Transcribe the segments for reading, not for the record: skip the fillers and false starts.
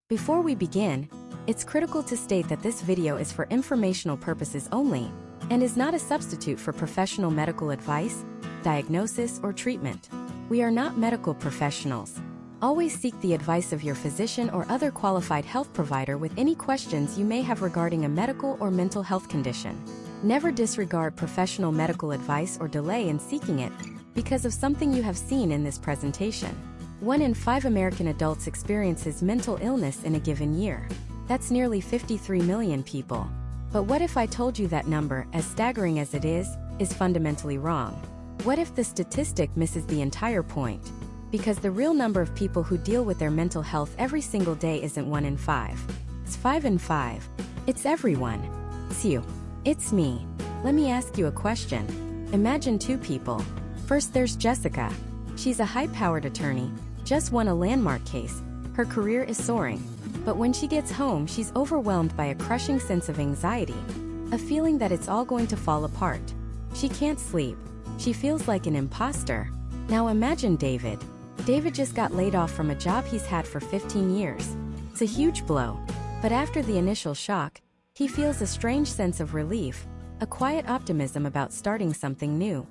Before we begin, it's critical to state that this video is for informational purposes only and is not a substitute for professional medical advice, diagnosis, or treatment. We are not medical professionals. Always seek the advice of your physician or other qualified health provider with any questions you may have regarding a medical or mental health condition. Never disregard professional medical advice or delay in seeking it because of something you have seen in this presentation. 1 in 5 American adults experiences mental illness in a given year. That's nearly 53 million people. But what if I told you that number, as staggering as it is fundamentally wrong? What if the statistic misses the entire point? Because the real number of people who deal with their mental health every single day isn't 1 in 5. It's 5 in 5. It's everyone. It's you. It's me. Let me ask you a question. Imagine 2 people. First, there's Jessica. She's a high-powered attorney, just won a landmark case. Her career is soaring. But when she gets home, she's overwhelmed by a crushing sense of anxiety, a feeling that it's all going to fall apart. She can't sleep. She feels like an imposter. Now imagine David. David just got laid off from a job he's had for 15 years. It's a huge blow. But after the initial shock, he feels a strange sense of relief, a quiet optimism about starting something new.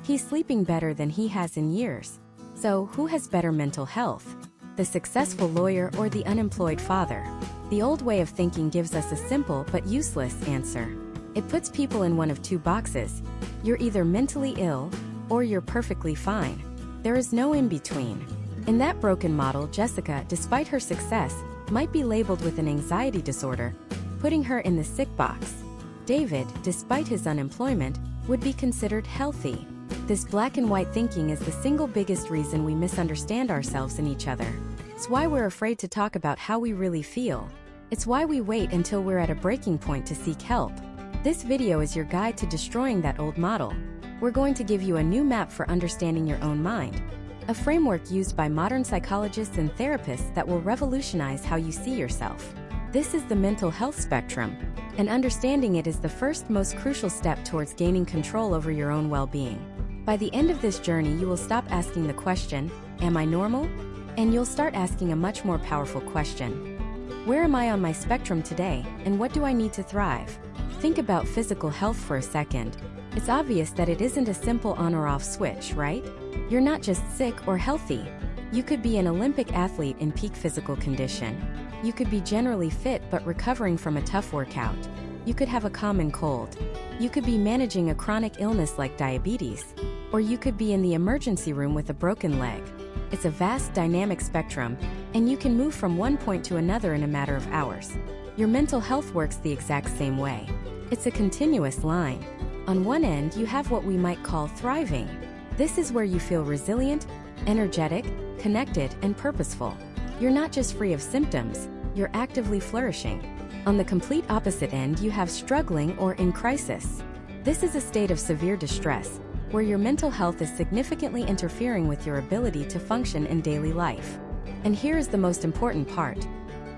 He's sleeping better than he has in years. So, who has better mental health? The successful lawyer or the unemployed father? The old way of thinking gives us a simple but useless answer. It puts people in one of 2 boxes. You're either mentally ill, or you're perfectly fine. There is no in-between. In that broken model, Jessica, despite her success, might be labeled with an anxiety disorder, putting her in the sick box. David, despite his unemployment, would be considered healthy. This black and white thinking is the single biggest reason we misunderstand ourselves and each other. It's why we're afraid to talk about how we really feel. It's why we wait until we're at a breaking point to seek help. This video is your guide to destroying that old model. We're going to give you a new map for understanding your own mind, a framework used by modern psychologists and therapists that will revolutionize how you see yourself. This is the mental health spectrum, and understanding it is the first most crucial step towards gaining control over your own well-being. By the end of this journey, you will stop asking the question, "Am I normal?" And you'll start asking a much more powerful question. Where am I on my spectrum today, and what do I need to thrive? Think about physical health for a second. It's obvious that it isn't a simple on or off switch, right? You're not just sick or healthy. You could be an Olympic athlete in peak physical condition. You could be generally fit but recovering from a tough workout. You could have a common cold. You could be managing a chronic illness like diabetes. Or you could be in the emergency room with a broken leg. It's a vast dynamic spectrum, and you can move from one point to another in a matter of hours. Your mental health works the exact same way. It's a continuous line. On one end, you have what we might call thriving. This is where you feel resilient, energetic, connected, and purposeful. You're not just free of symptoms, you're actively flourishing. On the complete opposite end, you have struggling or in crisis. This is a state of severe distress, where your mental health is significantly interfering with your ability to function in daily life. And here is the most important part.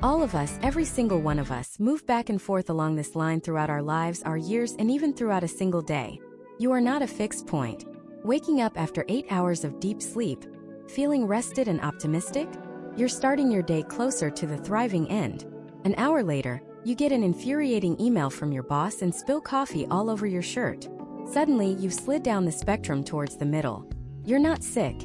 All of us, every single one of us, move back and forth along this line throughout our lives, our years, and even throughout a single day. You are not a fixed point. Waking up after 8 hours of deep sleep, feeling rested and optimistic, you're starting your day closer to the thriving end. An hour later, you get an infuriating email from your boss and spill coffee all over your shirt. Suddenly, you've slid down the spectrum towards the middle. You're not sick.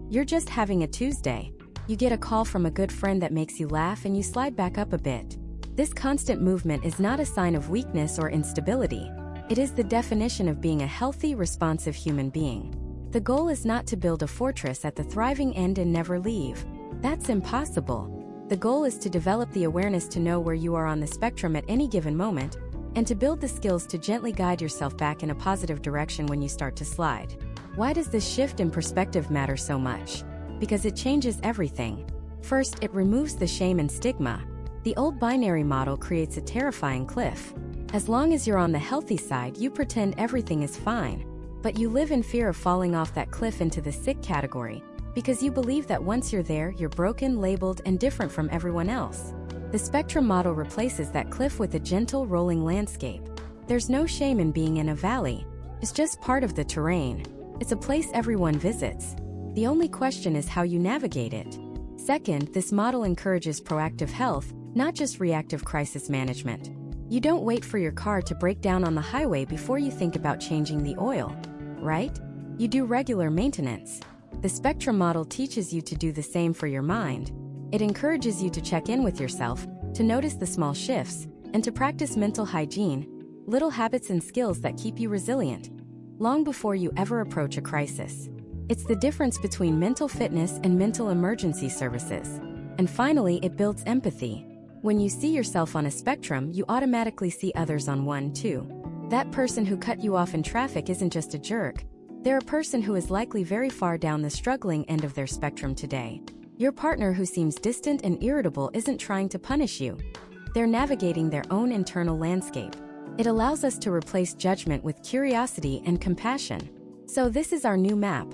You're just having a Tuesday. You get a call from a good friend that makes you laugh and you slide back up a bit. This constant movement is not a sign of weakness or instability. It is the definition of being a healthy, responsive human being. The goal is not to build a fortress at the thriving end and never leave. That's impossible. The goal is to develop the awareness to know where you are on the spectrum at any given moment, and to build the skills to gently guide yourself back in a positive direction when you start to slide. Why does this shift in perspective matter so much? Because it changes everything. First, it removes the shame and stigma. The old binary model creates a terrifying cliff. As long as you're on the healthy side, you pretend everything is fine. But you live in fear of falling off that cliff into the sick category, because you believe that once you're there, you're broken, labeled, and different from everyone else. The spectrum model replaces that cliff with a gentle, rolling landscape. There's no shame in being in a valley. It's just part of the terrain. It's a place everyone visits. The only question is how you navigate it. Second, this model encourages proactive health, not just reactive crisis management. You don't wait for your car to break down on the highway before you think about changing the oil, right? You do regular maintenance. The spectrum model teaches you to do the same for your mind. It encourages you to check in with yourself, to notice the small shifts, and to practice mental hygiene, little habits and skills that keep you resilient, long before you ever approach a crisis. It's the difference between mental fitness and mental emergency services. And finally, it builds empathy. When you see yourself on a spectrum, you automatically see others on one too. That person who cut you off in traffic isn't just a jerk. They're a person who is likely very far down the struggling end of their spectrum today. Your partner who seems distant and irritable isn't trying to punish you. They're navigating their own internal landscape. It allows us to replace judgment with curiosity and compassion. So this is our new map,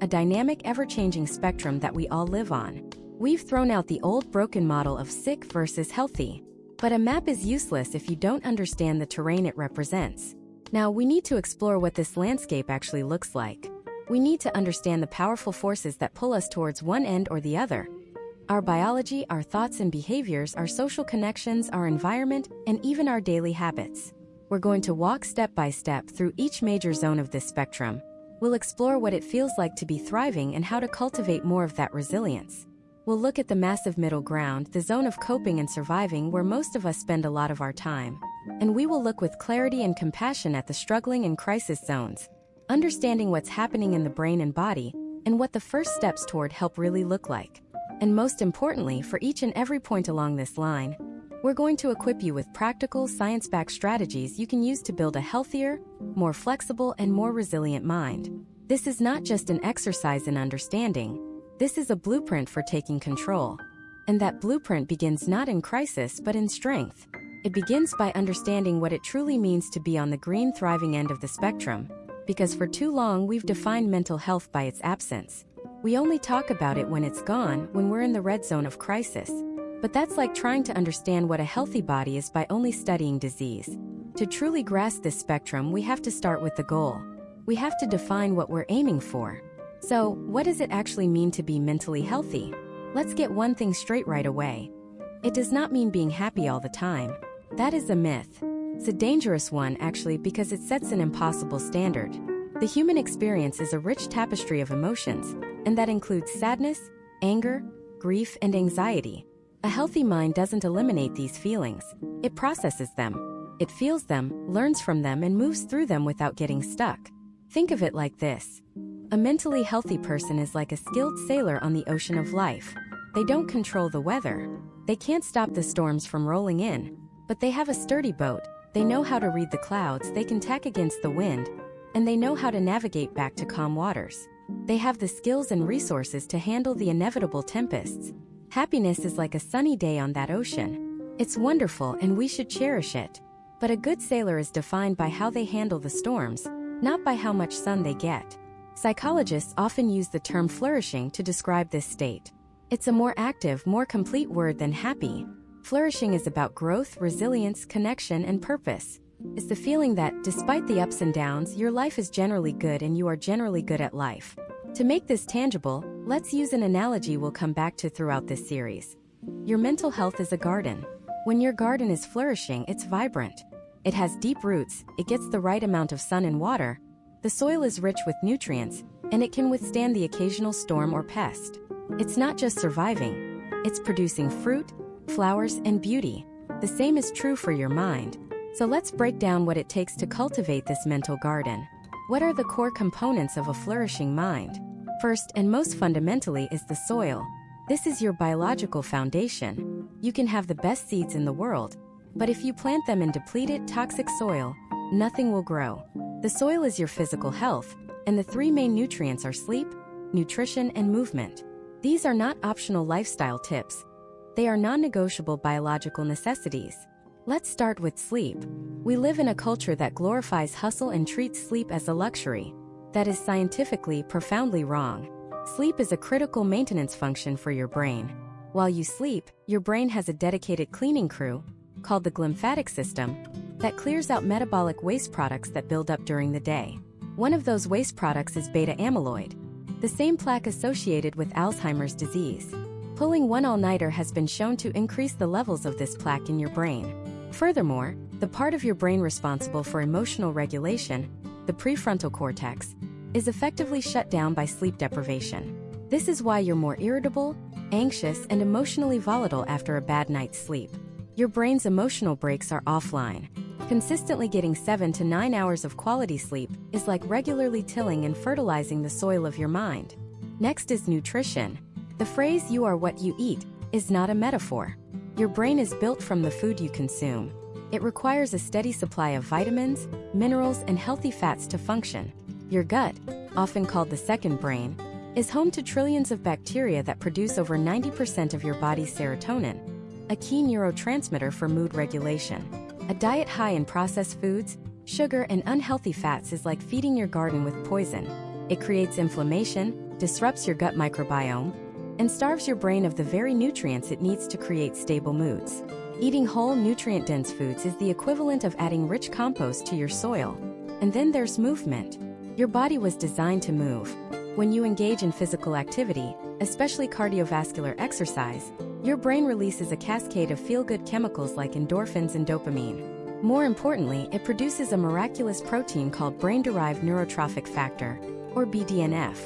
a dynamic, ever-changing spectrum that we all live on. We've thrown out the old broken model of sick versus healthy. But a map is useless if you don't understand the terrain it represents. Now, we need to explore what this landscape actually looks like. We need to understand the powerful forces that pull us towards one end or the other. Our biology, our thoughts and behaviors, our social connections, our environment, and even our daily habits. We're going to walk step by step through each major zone of this spectrum. We'll explore what it feels like to be thriving and how to cultivate more of that resilience. We'll look at the massive middle ground, the zone of coping and surviving where most of us spend a lot of our time. And we will look with clarity and compassion at the struggling and crisis zones, understanding what's happening in the brain and body, and what the first steps toward help really look like. And most importantly, for each and every point along this line, we're going to equip you with practical, science-backed strategies you can use to build a healthier, more flexible, and more resilient mind. This is not just an exercise in understanding. This is a blueprint for taking control. And that blueprint begins not in crisis but in strength. It begins by understanding what it truly means to be on the green, thriving end of the spectrum. Because for too long we've defined mental health by its absence. We only talk about it when it's gone, when we're in the red zone of crisis. But that's like trying to understand what a healthy body is by only studying disease. To truly grasp this spectrum, we have to start with the goal. We have to define what we're aiming for. So, what does it actually mean to be mentally healthy? Let's get one thing straight right away. It does not mean being happy all the time. That is a myth. It's a dangerous one, actually, because it sets an impossible standard. The human experience is a rich tapestry of emotions, and that includes sadness, anger, grief, and anxiety. A healthy mind doesn't eliminate these feelings. It processes them. It feels them, learns from them, and moves through them without getting stuck. Think of it like this. A mentally healthy person is like a skilled sailor on the ocean of life. They don't control the weather. They can't stop the storms from rolling in. But they have a sturdy boat. They know how to read the clouds, they can tack against the wind, and they know how to navigate back to calm waters. They have the skills and resources to handle the inevitable tempests. Happiness is like a sunny day on that ocean. It's wonderful and we should cherish it. But a good sailor is defined by how they handle the storms, not by how much sun they get. Psychologists often use the term flourishing to describe this state. It's a more active, more complete word than happy. Flourishing is about growth, resilience, connection, and purpose. It's the feeling that, despite the ups and downs, your life is generally good and you are generally good at life. To make this tangible, let's use an analogy we'll come back to throughout this series. Your mental health is a garden. When your garden is flourishing, it's vibrant. It has deep roots, it gets the right amount of sun and water, the soil is rich with nutrients, and it can withstand the occasional storm or pest. It's not just surviving, it's producing fruit, flowers, and beauty. The same is true for your mind. So let's break down what it takes to cultivate this mental garden. What are the core components of a flourishing mind? First, and most fundamentally, is the soil. This is your biological foundation. You can have the best seeds in the world, but if you plant them in depleted, toxic soil, nothing will grow. The soil is your physical health, and the three main nutrients are sleep, nutrition, and movement. These are not optional lifestyle tips. They are non-negotiable biological necessities. Let's start with sleep. We live in a culture that glorifies hustle and treats sleep as a luxury. That is scientifically profoundly wrong. Sleep is a critical maintenance function for your brain. While you sleep, your brain has a dedicated cleaning crew, called the glymphatic system, that clears out metabolic waste products that build up during the day. One of those waste products is beta amyloid, the same plaque associated with Alzheimer's disease. Pulling one all-nighter has been shown to increase the levels of this plaque in your brain. Furthermore, the part of your brain responsible for emotional regulation, the prefrontal cortex, is effectively shut down by sleep deprivation. This is why you're more irritable, anxious, and emotionally volatile after a bad night's sleep. Your brain's emotional brakes are offline. Consistently getting 7 to 9 hours of quality sleep is like regularly tilling and fertilizing the soil of your mind. Next is nutrition. The phrase "you are what you eat" is not a metaphor. Your brain is built from the food you consume. It requires a steady supply of vitamins, minerals, and healthy fats to function. Your gut, often called the second brain, is home to trillions of bacteria that produce over 90% of your body's serotonin, a key neurotransmitter for mood regulation. A diet high in processed foods, sugar, and unhealthy fats is like feeding your garden with poison. It creates inflammation, disrupts your gut microbiome, and starves your brain of the very nutrients it needs to create stable moods. Eating whole, nutrient-dense foods is the equivalent of adding rich compost to your soil. And then there's movement. Your body was designed to move. When you engage in physical activity, especially cardiovascular exercise, your brain releases a cascade of feel-good chemicals like endorphins and dopamine. More importantly, it produces a miraculous protein called brain-derived neurotrophic factor, or BDNF.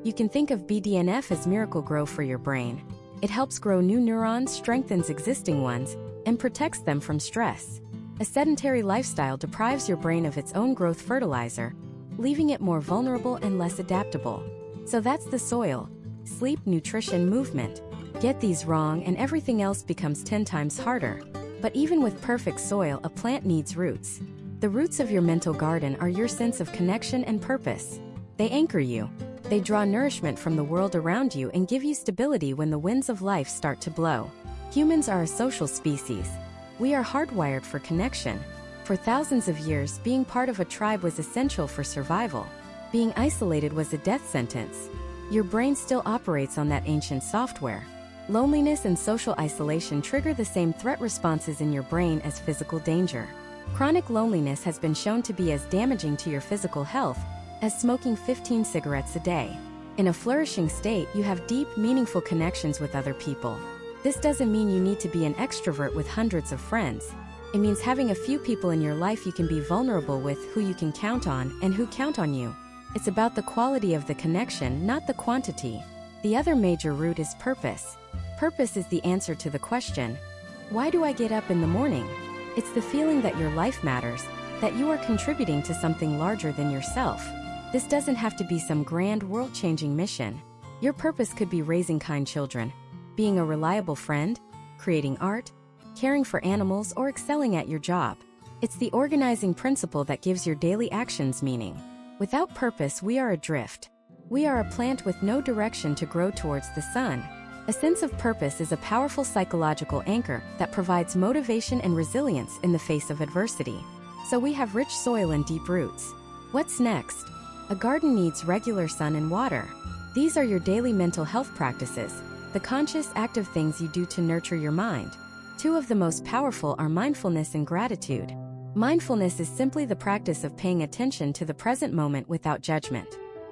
You can think of BDNF as miracle grow for your brain. It helps grow new neurons, strengthens existing ones, and protects them from stress. A sedentary lifestyle deprives your brain of its own growth fertilizer, leaving it more vulnerable and less adaptable. So that's the soil: sleep, nutrition, movement. Get these wrong and everything else becomes 10 times harder. But even with perfect soil, a plant needs roots. The roots of your mental garden are your sense of connection and purpose. They anchor you. They draw nourishment from the world around you and give you stability when the winds of life start to blow. Humans are a social species. We are hardwired for connection. For thousands of years, being part of a tribe was essential for survival. Being isolated was a death sentence. Your brain still operates on that ancient software. Loneliness and social isolation trigger the same threat responses in your brain as physical danger. Chronic loneliness has been shown to be as damaging to your physical health as smoking 15 cigarettes a day. In a flourishing state, you have deep, meaningful connections with other people. This doesn't mean you need to be an extrovert with hundreds of friends. It means having a few people in your life you can be vulnerable with, who you can count on, and who count on you. It's about the quality of the connection, not the quantity. The other major root is purpose. Purpose is the answer to the question, why do I get up in the morning? It's the feeling that your life matters, that you are contributing to something larger than yourself. This doesn't have to be some grand, world-changing mission. Your purpose could be raising kind children, being a reliable friend, creating art, caring for animals, or excelling at your job. It's the organizing principle that gives your daily actions meaning. Without purpose, we are adrift. We are a plant with no direction to grow towards the sun. A sense of purpose is a powerful psychological anchor that provides motivation and resilience in the face of adversity. So we have rich soil and deep roots. What's next? A garden needs regular sun and water. These are your daily mental health practices, the conscious, active things you do to nurture your mind. Two of the most powerful are mindfulness and gratitude. Mindfulness is simply the practice of paying attention to the present moment without judgment.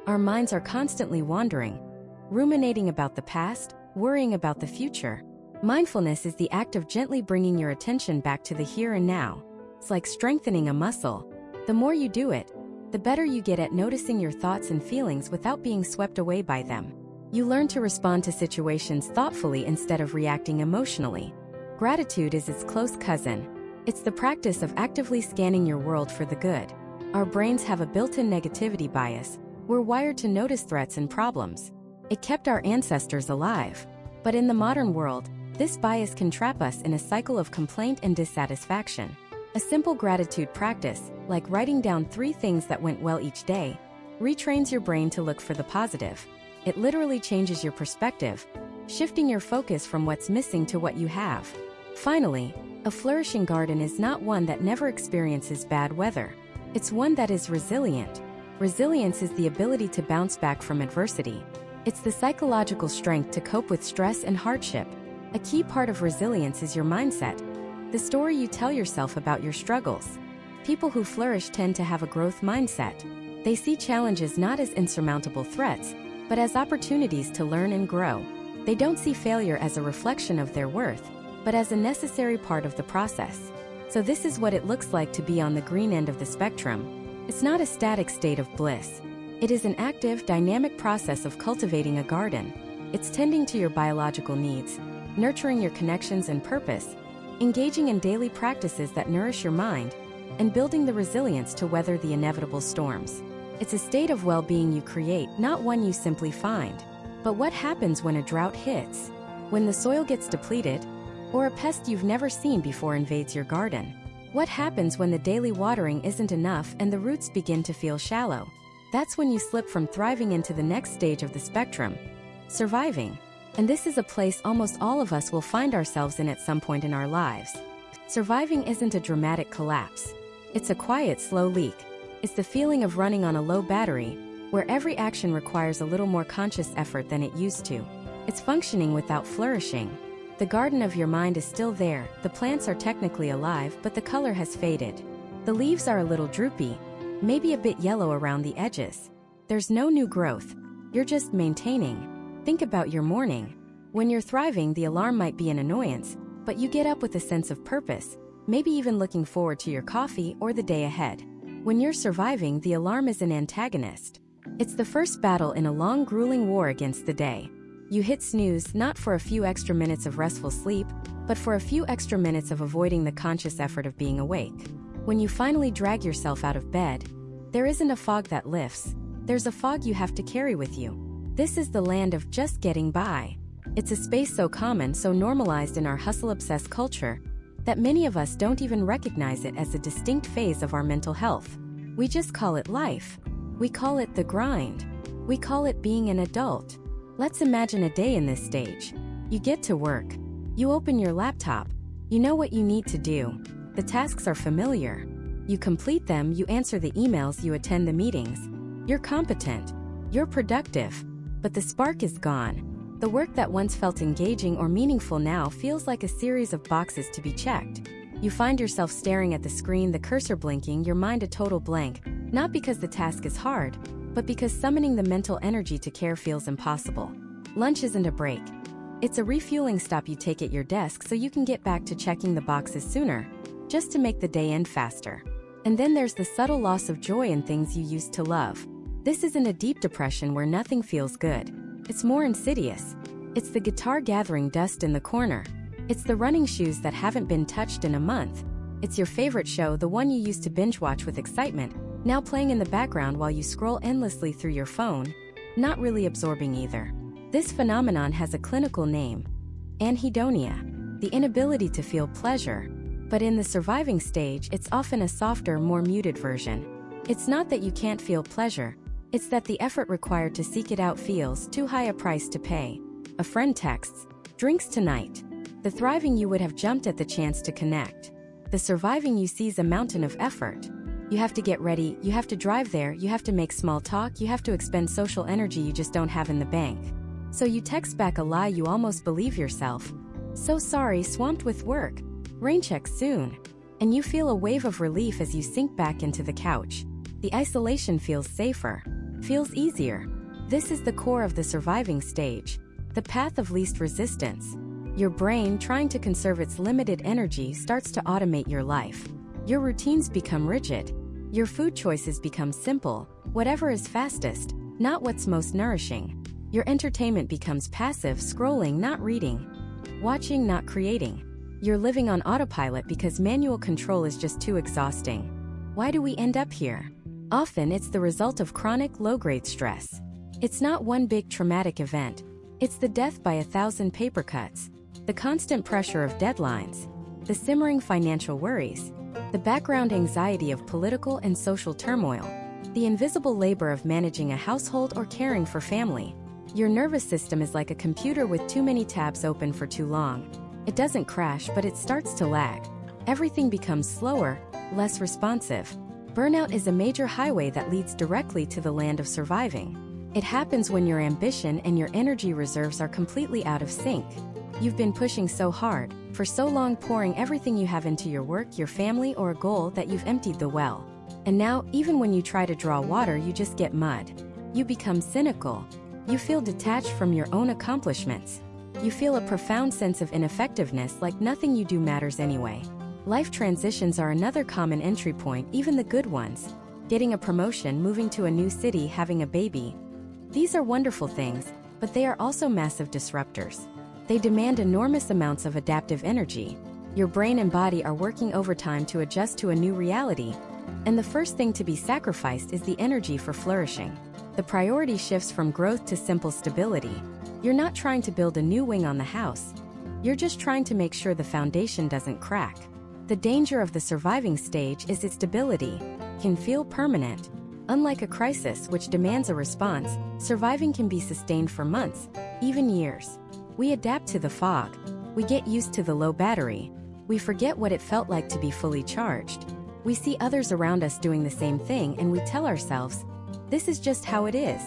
Our minds are constantly wandering, ruminating about the past, worrying about the future. Mindfulness is the act of gently bringing your attention back to the here and now. It's like strengthening a muscle. The more you do it, the better you get at noticing your thoughts and feelings without being swept away by them. You learn to respond to situations thoughtfully instead of reacting emotionally. Gratitude is its close cousin. It's the practice of actively scanning your world for the good. Our brains have a built-in negativity bias. We're wired to notice threats and problems. It kept our ancestors alive. But in the modern world, this bias can trap us in a cycle of complaint and dissatisfaction. A simple gratitude practice, like writing down 3 things that went well each day, retrains your brain to look for the positive. It literally changes your perspective, shifting your focus from what's missing to what you have. Finally, a flourishing garden is not one that never experiences bad weather. It's one that is resilient. Resilience is the ability to bounce back from adversity. It's the psychological strength to cope with stress and hardship. A key part of resilience is your mindset, the story you tell yourself about your struggles. People who flourish tend to have a growth mindset. They see challenges not as insurmountable threats, but as opportunities to learn and grow. They don't see failure as a reflection of their worth, but as a necessary part of the process. So this is what it looks like to be on the green end of the spectrum. It's not a static state of bliss. It is an active, dynamic process of cultivating a garden. It's tending to your biological needs, nurturing your connections and purpose, engaging in daily practices that nourish your mind, and building the resilience to weather the inevitable storms. It's a state of well-being you create, not one you simply find. But what happens when a drought hits? When the soil gets depleted? Or a pest you've never seen before invades your garden? What happens when the daily watering isn't enough and the roots begin to feel shallow? That's when you slip from thriving into the next stage of the spectrum, surviving. And this is a place almost all of us will find ourselves in at some point in our lives. Surviving isn't a dramatic collapse. It's a quiet, slow leak. It's the feeling of running on a low battery, where every action requires a little more conscious effort than it used to. It's functioning without flourishing. The garden of your mind is still there, the plants are technically alive, but the color has faded. The leaves are a little droopy, maybe a bit yellow around the edges. There's no new growth. You're just maintaining. Think about your morning. When you're thriving, the alarm might be an annoyance, but you get up with a sense of purpose, maybe even looking forward to your coffee or the day ahead. When you're surviving, the alarm is an antagonist. It's the first battle in a long, grueling war against the day. You hit snooze not for a few extra minutes of restful sleep, but for a few extra minutes of avoiding the conscious effort of being awake. When you finally drag yourself out of bed, there isn't a fog that lifts. There's a fog you have to carry with you. This is the land of just getting by. It's a space so common, so normalized in our hustle-obsessed culture, that many of us don't even recognize it as a distinct phase of our mental health. We just call it life. We call it the grind. We call it being an adult. Let's imagine a day in this stage. You get to work. You open your laptop. You know what you need to do. The tasks are familiar. You complete them, you answer the emails, you attend the meetings. You're competent. You're productive. But the spark is gone. The work that once felt engaging or meaningful now feels like a series of boxes to be checked. You find yourself staring at the screen, the cursor blinking, your mind a total blank, not because the task is hard, but because summoning the mental energy to care feels impossible. Lunch isn't a break. It's a refueling stop you take at your desk so you can get back to checking the boxes sooner, just to make the day end faster. And then there's the subtle loss of joy in things you used to love. This isn't a deep depression where nothing feels good. It's more insidious. It's the guitar gathering dust in the corner. It's the running shoes that haven't been touched in a month. It's your favorite show, the one you used to binge watch with excitement, now playing in the background while you scroll endlessly through your phone, not really absorbing either. This phenomenon has a clinical name: anhedonia, the inability to feel pleasure. But in the surviving stage, it's often a softer, more muted version. It's not that you can't feel pleasure. It's that the effort required to seek it out feels too high a price to pay. A friend texts, "Drinks tonight." The thriving you would have jumped at the chance to connect. The surviving you sees a mountain of effort. You have to get ready, you have to drive there, you have to make small talk, you have to expend social energy you just don't have in the bank. So you text back a lie you almost believe yourself. "So sorry, swamped with work. Rain check soon." And you feel a wave of relief as you sink back into the couch. The isolation feels safer, feels easier. This is the core of the surviving stage, the path of least resistance. Your brain, trying to conserve its limited energy, starts to automate your life. Your routines become rigid. Your food choices become simple, whatever is fastest, not what's most nourishing. Your entertainment becomes passive, scrolling, not reading. Watching, not creating. You're living on autopilot because manual control is just too exhausting. Why do we end up here? Often it's the result of chronic, low-grade stress. It's not one big traumatic event. It's the death by 1,000 paper cuts, the constant pressure of deadlines, the simmering financial worries, the background anxiety of political and social turmoil, the invisible labor of managing a household or caring for family. Your nervous system is like a computer with too many tabs open for too long. It doesn't crash, but it starts to lag. Everything becomes slower, less responsive. Burnout is a major highway that leads directly to the land of surviving. It happens when your ambition and your energy reserves are completely out of sync. You've been pushing so hard, for so long, pouring everything you have into your work, your family, or a goal, that you've emptied the well. And now, even when you try to draw water, you just get mud. You become cynical. You feel detached from your own accomplishments. You feel a profound sense of ineffectiveness, like nothing you do matters anyway. Life transitions are another common entry point, even the good ones. Getting a promotion, moving to a new city, having a baby. These are wonderful things, but they are also massive disruptors. They demand enormous amounts of adaptive energy. Your brain and body are working overtime to adjust to a new reality. And the first thing to be sacrificed is the energy for flourishing. The priority shifts from growth to simple stability. You're not trying to build a new wing on the house. You're just trying to make sure the foundation doesn't crack. The danger of the surviving stage is its stability can feel permanent. Unlike a crisis, which demands a response, surviving can be sustained for months, even years. We adapt to the fog. We get used to the low battery. We forget what it felt like to be fully charged. We see others around us doing the same thing and we tell ourselves, this is just how it is.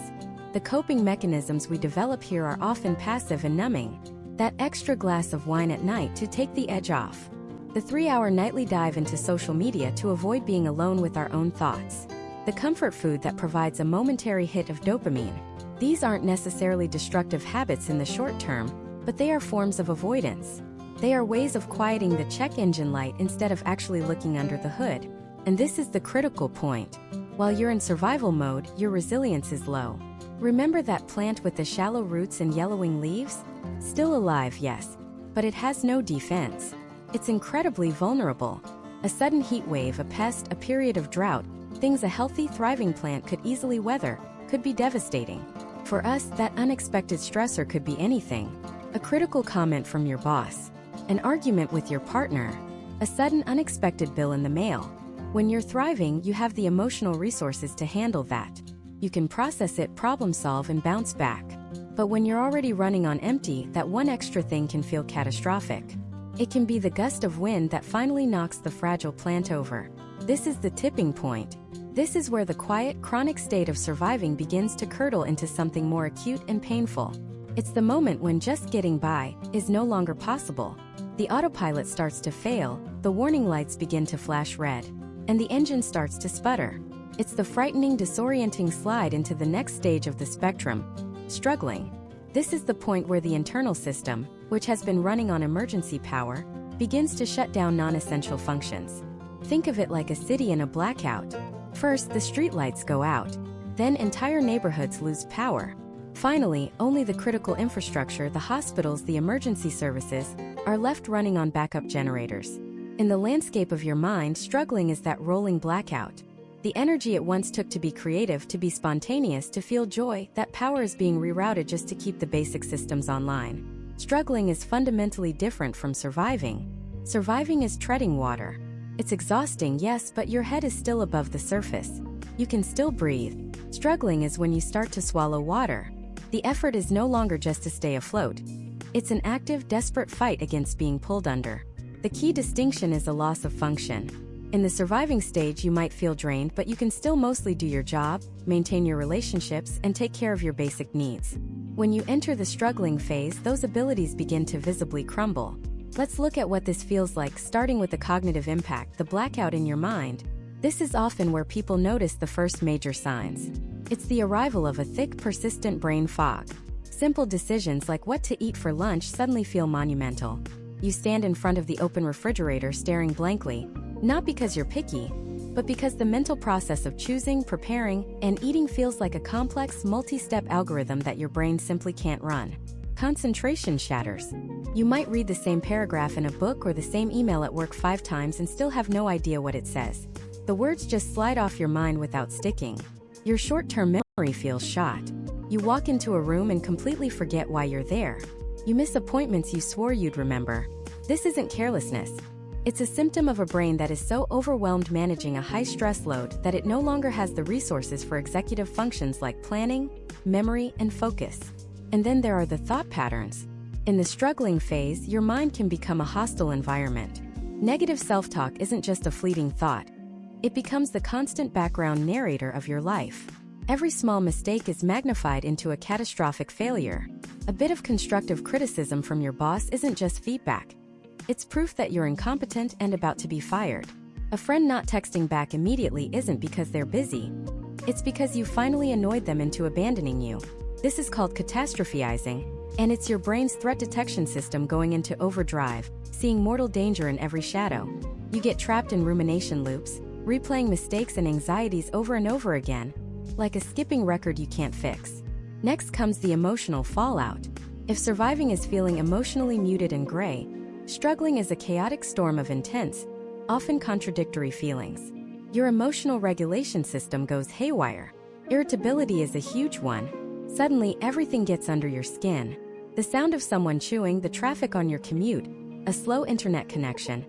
The coping mechanisms we develop here are often passive and numbing. That extra glass of wine at night to take the edge off. The 3-hour nightly dive into social media to avoid being alone with our own thoughts. The comfort food that provides a momentary hit of dopamine. These aren't necessarily destructive habits in the short term, but they are forms of avoidance. They are ways of quieting the check engine light instead of actually looking under the hood. And this is the critical point. While you're in survival mode, your resilience is low. Remember that plant with the shallow roots and yellowing leaves? Still alive, yes, but it has no defense. It's incredibly vulnerable. A sudden heat wave, a pest, a period of drought, things a healthy, thriving plant could easily weather, could be devastating. For us, that unexpected stressor could be anything. A critical comment from your boss. An argument with your partner. A sudden, unexpected bill in the mail. When you're thriving, you have the emotional resources to handle that. You can process it, problem solve, and bounce back. But when you're already running on empty, that one extra thing can feel catastrophic. It can be the gust of wind that finally knocks the fragile plant over. This is the tipping point. This is where the quiet, chronic state of surviving begins to curdle into something more acute and painful. It's the moment when just getting by is no longer possible. The autopilot starts to fail, the warning lights begin to flash red, and the engine starts to sputter. It's the frightening, disorienting slide into the next stage of the spectrum, struggling. This is the point where the internal system, which has been running on emergency power, begins to shut down non-essential functions. Think of it like a city in a blackout. First, the streetlights go out. Then entire neighborhoods lose power. Finally, only the critical infrastructure, the hospitals, the emergency services, are left running on backup generators. In the landscape of your mind, struggling is that rolling blackout. The energy it once took to be creative, to be spontaneous, to feel joy, that power is being rerouted just to keep the basic systems online. Struggling is fundamentally different from surviving. Surviving is treading water. It's exhausting, yes, but your head is still above the surface. You can still breathe. Struggling is when you start to swallow water. The effort is no longer just to stay afloat. It's an active, desperate fight against being pulled under. The key distinction is a loss of function. In the surviving stage, you might feel drained, but you can still mostly do your job, maintain your relationships, and take care of your basic needs. When you enter the struggling phase, those abilities begin to visibly crumble. Let's look at what this feels like, starting with the cognitive impact, the blackout in your mind. This is often where people notice the first major signs. It's the arrival of a thick, persistent brain fog. Simple decisions like what to eat for lunch suddenly feel monumental. You stand in front of the open refrigerator staring blankly, not because you're picky, but because the mental process of choosing, preparing, and eating feels like a complex, multi-step algorithm that your brain simply can't run. Concentration shatters. You might read the same paragraph in a book or the same email at work 5 times and still have no idea what it says. The words just slide off your mind without sticking. Your short-term memory feels shot. You walk into a room and completely forget why you're there. You miss appointments you swore you'd remember. This isn't carelessness. It's a symptom of a brain that is so overwhelmed managing a high-stress load that it no longer has the resources for executive functions like planning, memory, and focus. And then there are the thought patterns. In the struggling phase, your mind can become a hostile environment. Negative self-talk isn't just a fleeting thought. It becomes the constant background narrator of your life. Every small mistake is magnified into a catastrophic failure. A bit of constructive criticism from your boss isn't just feedback. It's proof that you're incompetent and about to be fired. A friend not texting back immediately isn't because they're busy. It's because you finally annoyed them into abandoning you. This is called catastrophizing, And it's your brain's threat detection system going into overdrive, seeing mortal danger in every shadow. You get trapped in rumination loops, replaying mistakes and anxieties over and over again, like a skipping record you can't fix. Next comes the emotional fallout. If surviving is feeling emotionally muted and gray, struggling is a chaotic storm of intense, often contradictory feelings. Your emotional regulation system goes haywire. Irritability is a huge one. Suddenly, everything gets under your skin. The sound of someone chewing, the traffic on your commute, a slow internet connection.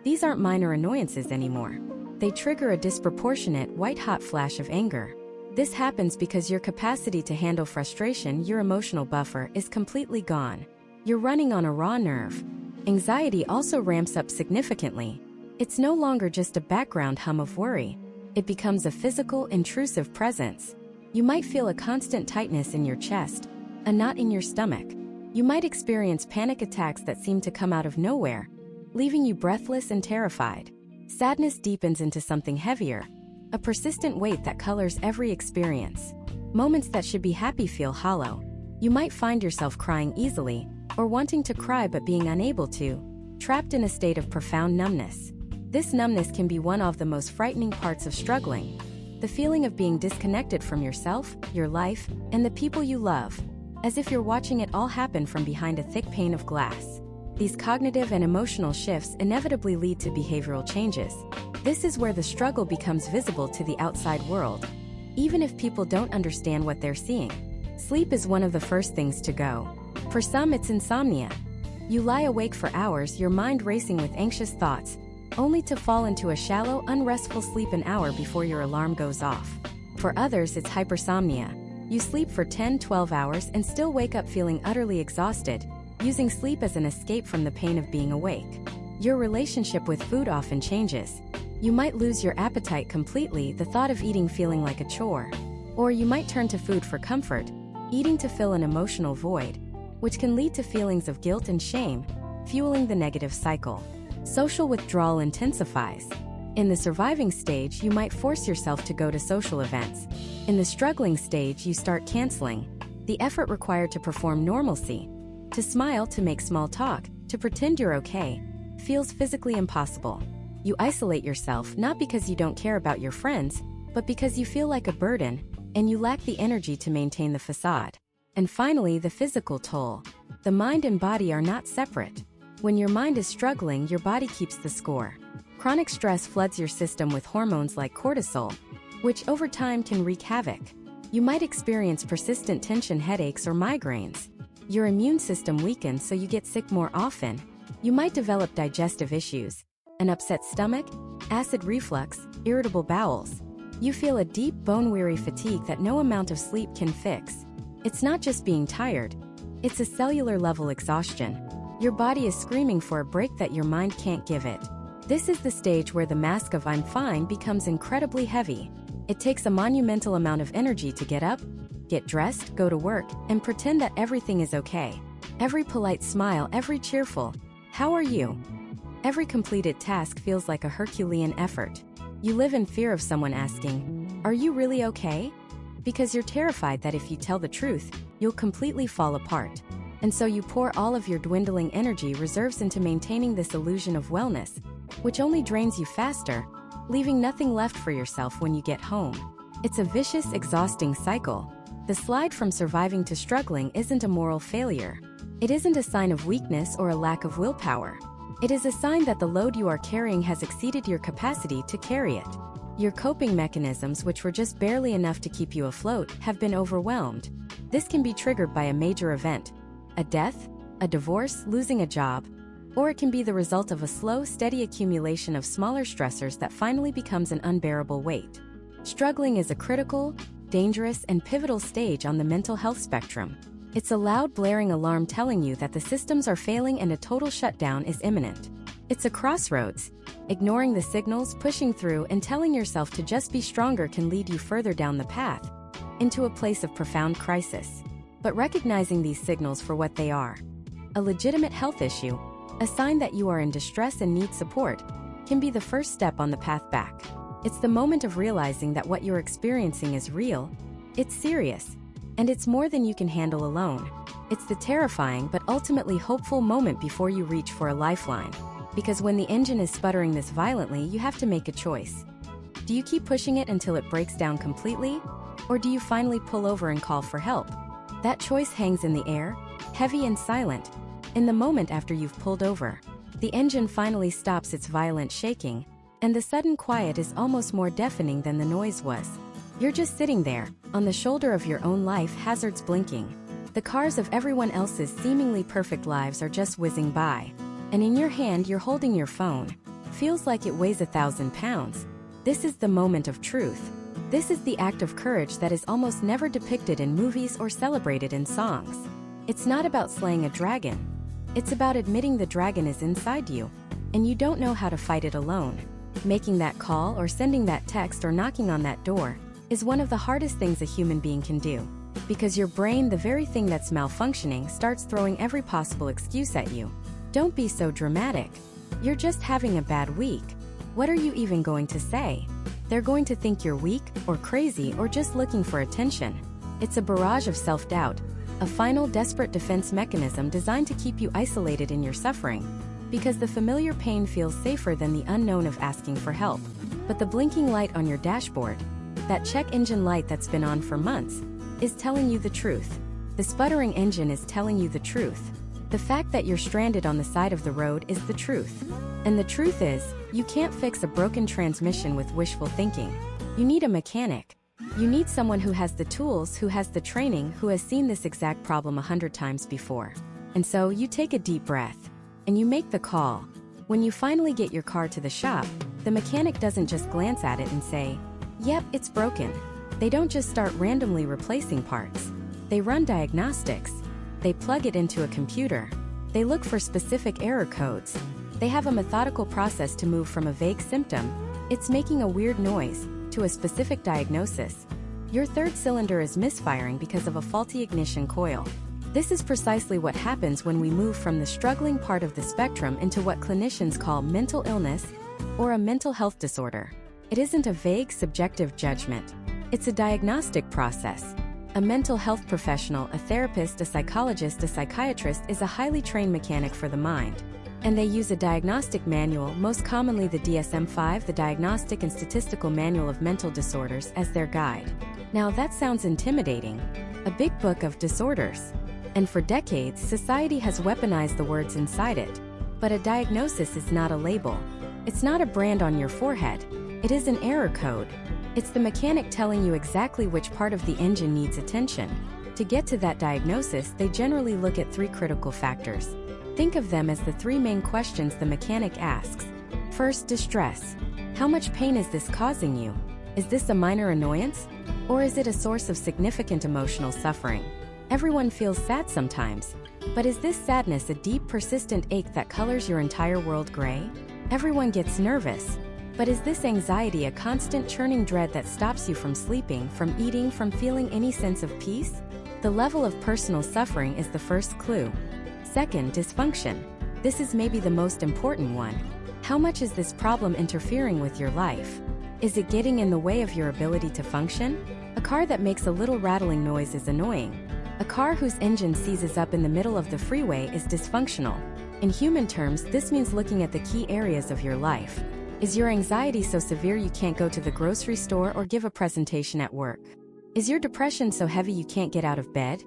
These aren't minor annoyances anymore. They trigger a disproportionate, white-hot flash of anger. This happens because your capacity to handle frustration, your emotional buffer, is completely gone. You're running on a raw nerve. Anxiety also ramps up significantly. It's no longer just a background hum of worry. It becomes a physical, intrusive presence. You might feel a constant tightness in your chest, a knot in your stomach. You might experience panic attacks that seem to come out of nowhere, leaving you breathless and terrified. Sadness deepens into something heavier, a persistent weight that colors every experience. Moments that should be happy feel hollow. You might find yourself crying easily, or wanting to cry but being unable to, trapped in a state of profound numbness. This numbness can be one of the most frightening parts of struggling. The feeling of being disconnected from yourself, your life, and the people you love, as if you're watching it all happen from behind a thick pane of glass. These cognitive and emotional shifts inevitably lead to behavioral changes. This is where the struggle becomes visible to the outside world, even if people don't understand what they're seeing. Sleep is one of the first things to go. For some, it's insomnia. You lie awake for hours, your mind racing with anxious thoughts, only to fall into a shallow, unrestful sleep an hour before your alarm goes off. For others, it's hypersomnia. You sleep for 10-12 hours and still wake up feeling utterly exhausted, using sleep as an escape from the pain of being awake. Your relationship with food often changes. You might lose your appetite completely, the thought of eating feeling like a chore. Or you might turn to food for comfort, eating to fill an emotional void, which can lead to feelings of guilt and shame, fueling the negative cycle. Social withdrawal intensifies. In the surviving stage, you might force yourself to go to social events. In the struggling stage, you start canceling. The effort required to perform normalcy, to smile, to make small talk, to pretend you're okay, feels physically impossible. You isolate yourself not because you don't care about your friends, but because you feel like a burden, and you lack the energy to maintain the facade. And finally, the physical toll. The mind and body are not separate. When your mind is struggling, your body keeps the score. Chronic stress floods your system with hormones like cortisol, which over time can wreak havoc. You might experience persistent tension, headaches, or migraines. Your immune system weakens, so you get sick more often. You might develop digestive issues, an upset stomach, acid reflux, irritable bowels. You feel a deep, bone-weary fatigue that no amount of sleep can fix. It's not just being tired, it's a cellular-level exhaustion. Your body is screaming for a break that your mind can't give it. This is the stage where the mask of "I'm fine" becomes incredibly heavy. It takes a monumental amount of energy to get up, get dressed, go to work, and pretend that everything is okay. Every polite smile, every cheerful "How are you?" every completed task feels like a Herculean effort. You live in fear of someone asking, "Are you really okay?" Because you're terrified that if you tell the truth, you'll completely fall apart. And so you pour all of your dwindling energy reserves into maintaining this illusion of wellness, which only drains you faster, leaving nothing left for yourself when you get home. It's a vicious, exhausting cycle. The slide from surviving to struggling isn't a moral failure. It isn't a sign of weakness or a lack of willpower. It is a sign that the load you are carrying has exceeded your capacity to carry it. Your coping mechanisms, which were just barely enough to keep you afloat, have been overwhelmed. This can be triggered by a major event, a death, a divorce, losing a job, or it can be the result of a slow, steady accumulation of smaller stressors that finally becomes an unbearable weight. Struggling is a critical, dangerous, and pivotal stage on the mental health spectrum. It's a loud, blaring alarm telling you that the systems are failing and a total shutdown is imminent. It's a crossroads. Ignoring the signals, pushing through, and telling yourself to just be stronger can lead you further down the path, into a place of profound crisis. But recognizing these signals for what they are, a legitimate health issue, a sign that you are in distress and need support, can be the first step on the path back. It's the moment of realizing that what you're experiencing is real, it's serious, and it's more than you can handle alone. It's the terrifying but ultimately hopeful moment before you reach for a lifeline. Because when the engine is sputtering this violently, you have to make a choice. Do you keep pushing it until it breaks down completely? Or do you finally pull over and call for help? That choice hangs in the air, heavy and silent. In the moment after you've pulled over, the engine finally stops its violent shaking, and the sudden quiet is almost more deafening than the noise was. You're just sitting there, on the shoulder of your own life, hazards blinking. The cars of everyone else's seemingly perfect lives are just whizzing by. And in your hand you're holding your phone. Feels like it weighs 1,000 pounds. This is the moment of truth. This is the act of courage that is almost never depicted in movies or celebrated in songs. It's not about slaying a dragon. It's about admitting the dragon is inside you, and you don't know how to fight it alone. Making that call or sending that text or knocking on that door is one of the hardest things a human being can do. Because your brain, the very thing that's malfunctioning, starts throwing every possible excuse at you. Don't be so dramatic. You're just having a bad week. What are you even going to say? They're going to think you're weak, or crazy, or just looking for attention. It's a barrage of self-doubt, a final desperate defense mechanism designed to keep you isolated in your suffering. Because the familiar pain feels safer than the unknown of asking for help. But the blinking light on your dashboard, that check engine light that's been on for months, is telling you the truth. The sputtering engine is telling you the truth. The fact that you're stranded on the side of the road is the truth. And the truth is, you can't fix a broken transmission with wishful thinking. You need a mechanic. You need someone who has the tools, who has the training, who has seen this exact problem 100 times before. And so you take a deep breath, and you make the call. When you finally get your car to the shop, the mechanic doesn't just glance at it and say, "Yep, it's broken." They don't just start randomly replacing parts. They run diagnostics. They plug it into a computer. They look for specific error codes. They have a methodical process to move from a vague symptom, "It's making a weird noise," to a specific diagnosis. Your third cylinder is misfiring because of a faulty ignition coil. This is precisely what happens when we move from the struggling part of the spectrum into what clinicians call mental illness or a mental health disorder. It isn't a vague, subjective judgment. It's a diagnostic process. A mental health professional, a therapist, a psychologist, a psychiatrist is a highly trained mechanic for the mind. And they use a diagnostic manual, most commonly the DSM-5, the Diagnostic and Statistical Manual of Mental Disorders, as their guide. Now that sounds intimidating. A big book of disorders. And for decades, society has weaponized the words inside it. But a diagnosis is not a label. It's not a brand on your forehead. It is an error code. It's the mechanic telling you exactly which part of the engine needs attention. To get to that diagnosis, they generally look at 3 critical factors. Think of them as the 3 main questions the mechanic asks. First, distress. How much pain is this causing you? Is this a minor annoyance? Or is it a source of significant emotional suffering? Everyone feels sad sometimes. But is this sadness a deep, persistent ache that colors your entire world gray? Everyone gets nervous. But is this anxiety a constant churning dread that stops you from sleeping, from eating, from feeling any sense of peace? The level of personal suffering is the first clue. Second, dysfunction. This is maybe the most important one. How much is this problem interfering with your life? Is it getting in the way of your ability to function? A car that makes a little rattling noise is annoying. A car whose engine seizes up in the middle of the freeway is dysfunctional. In human terms, this means looking at the key areas of your life. Is your anxiety so severe you can't go to the grocery store or give a presentation at work? Is your depression so heavy you can't get out of bed,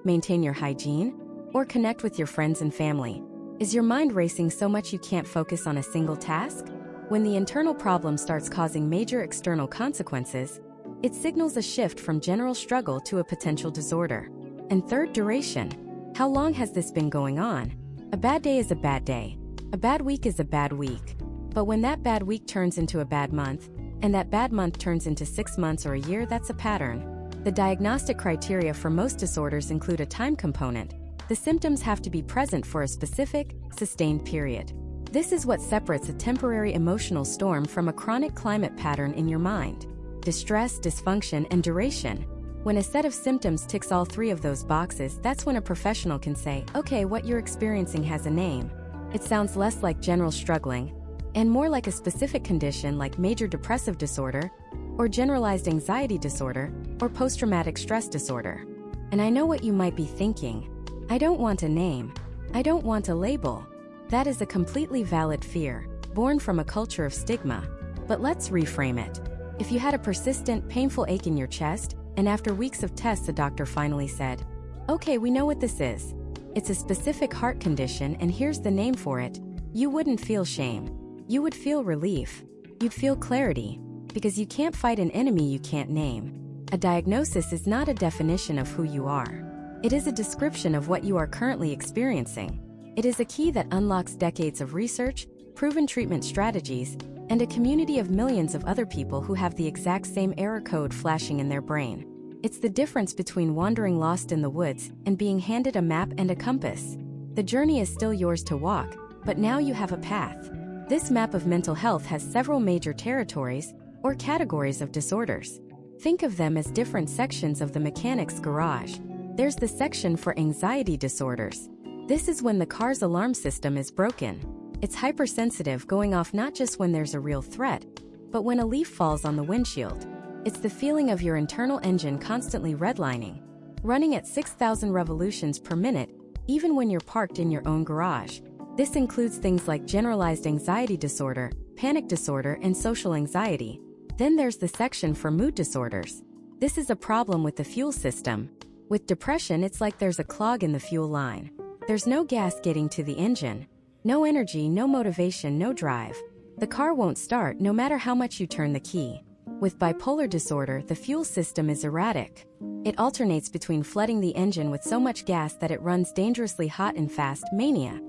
maintain your hygiene, or connect with your friends and family? Is your mind racing so much you can't focus on a single task? When the internal problem starts causing major external consequences, it signals a shift from general struggle to a potential disorder. And third, duration. How long has this been going on? A bad day is a bad day. A bad week is a bad week. But when that bad week turns into a bad month, and that bad month turns into 6 months or a year, that's a pattern. The diagnostic criteria for most disorders include a time component. The symptoms have to be present for a specific, sustained period. This is what separates a temporary emotional storm from a chronic climate pattern in your mind. Distress, dysfunction, and duration. When a set of symptoms ticks all 3 of those boxes, that's when a professional can say, okay, what you're experiencing has a name. It sounds less like general struggling, and more like a specific condition like major depressive disorder, or generalized anxiety disorder, or post-traumatic stress disorder. And I know what you might be thinking. I don't want a name. I don't want a label. That is a completely valid fear, born from a culture of stigma. But let's reframe it. If you had a persistent, painful ache in your chest, and after weeks of tests a doctor finally said, "Okay, we know what this is. It's a specific heart condition and here's the name for it," you wouldn't feel shame. You would feel relief. You'd feel clarity, because you can't fight an enemy you can't name. A diagnosis is not a definition of who you are. It is a description of what you are currently experiencing. It is a key that unlocks decades of research, proven treatment strategies, and a community of millions of other people who have the exact same error code flashing in their brain. It's the difference between wandering lost in the woods and being handed a map and a compass. The journey is still yours to walk, but now you have a path. This map of mental health has several major territories, or categories of disorders. Think of them as different sections of the mechanic's garage. There's the section for anxiety disorders. This is when the car's alarm system is broken. It's hypersensitive, going off not just when there's a real threat, but when a leaf falls on the windshield. It's the feeling of your internal engine constantly redlining, running at 6,000 revolutions per minute, even when you're parked in your own garage. This includes things like generalized anxiety disorder, panic disorder, and social anxiety. Then there's the section for mood disorders. This is a problem with the fuel system. With depression, it's like there's a clog in the fuel line. There's no gas getting to the engine. No energy, no motivation, no drive. The car won't start no matter how much you turn the key. With bipolar disorder, the fuel system is erratic. It alternates between flooding the engine with so much gas that it runs dangerously hot and fast, mania,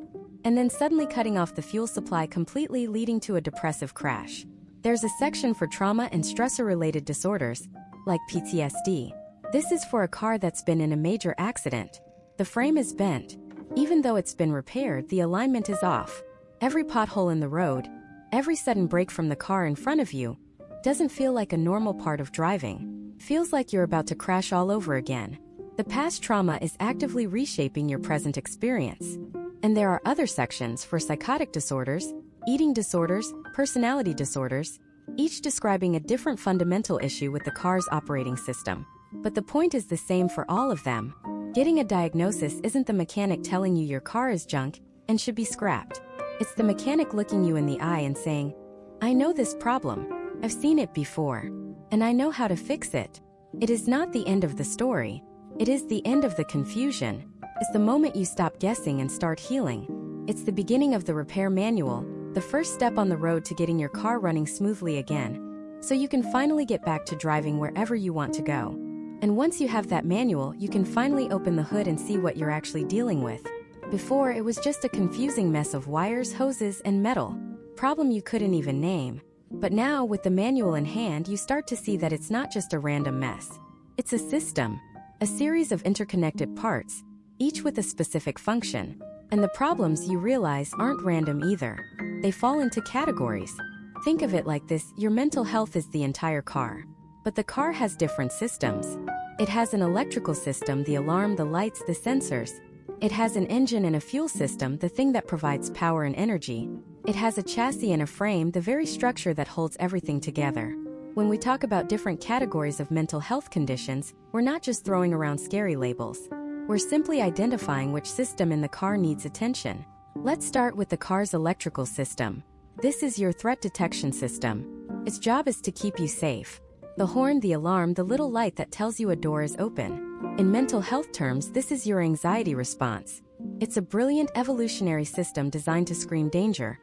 and then suddenly cutting off the fuel supply completely, leading to a depressive crash. There's a section for trauma and stressor-related disorders, like PTSD. This is for a car that's been in a major accident. The frame is bent. Even though it's been repaired, the alignment is off. Every pothole in the road, every sudden break from the car in front of you, doesn't feel like a normal part of driving. Feels like you're about to crash all over again. The past trauma is actively reshaping your present experience. And there are other sections for psychotic disorders, eating disorders, personality disorders, each describing a different fundamental issue with the car's operating system. But the point is the same for all of them. Getting a diagnosis isn't the mechanic telling you your car is junk and should be scrapped. It's the mechanic looking you in the eye and saying, "I know this problem. I've seen it before. And I know how to fix it." It is not the end of the story. It is the end of the confusion. It's the moment you stop guessing and start healing. It's the beginning of the repair manual, the first step on the road to getting your car running smoothly again, so you can finally get back to driving wherever you want to go. And once you have that manual, you can finally open the hood and see what you're actually dealing with. Before, it was just a confusing mess of wires, hoses, and metal. Problem you couldn't even name. But now, with the manual in hand, you start to see that it's not just a random mess. It's a system, a series of interconnected parts, each with a specific function. And the problems, you realize, aren't random either. They fall into categories. Think of it like this: your mental health is the entire car. But the car has different systems. It has an electrical system, the alarm, the lights, the sensors. It has an engine and a fuel system, the thing that provides power and energy. It has a chassis and a frame, the very structure that holds everything together. When we talk about different categories of mental health conditions, we're not just throwing around scary labels. We're simply identifying which system in the car needs attention. Let's start with the car's electrical system. This is your threat detection system. Its job is to keep you safe. The horn, the alarm, the little light that tells you a door is open. In mental health terms, this is your anxiety response. It's a brilliant evolutionary system designed to scream danger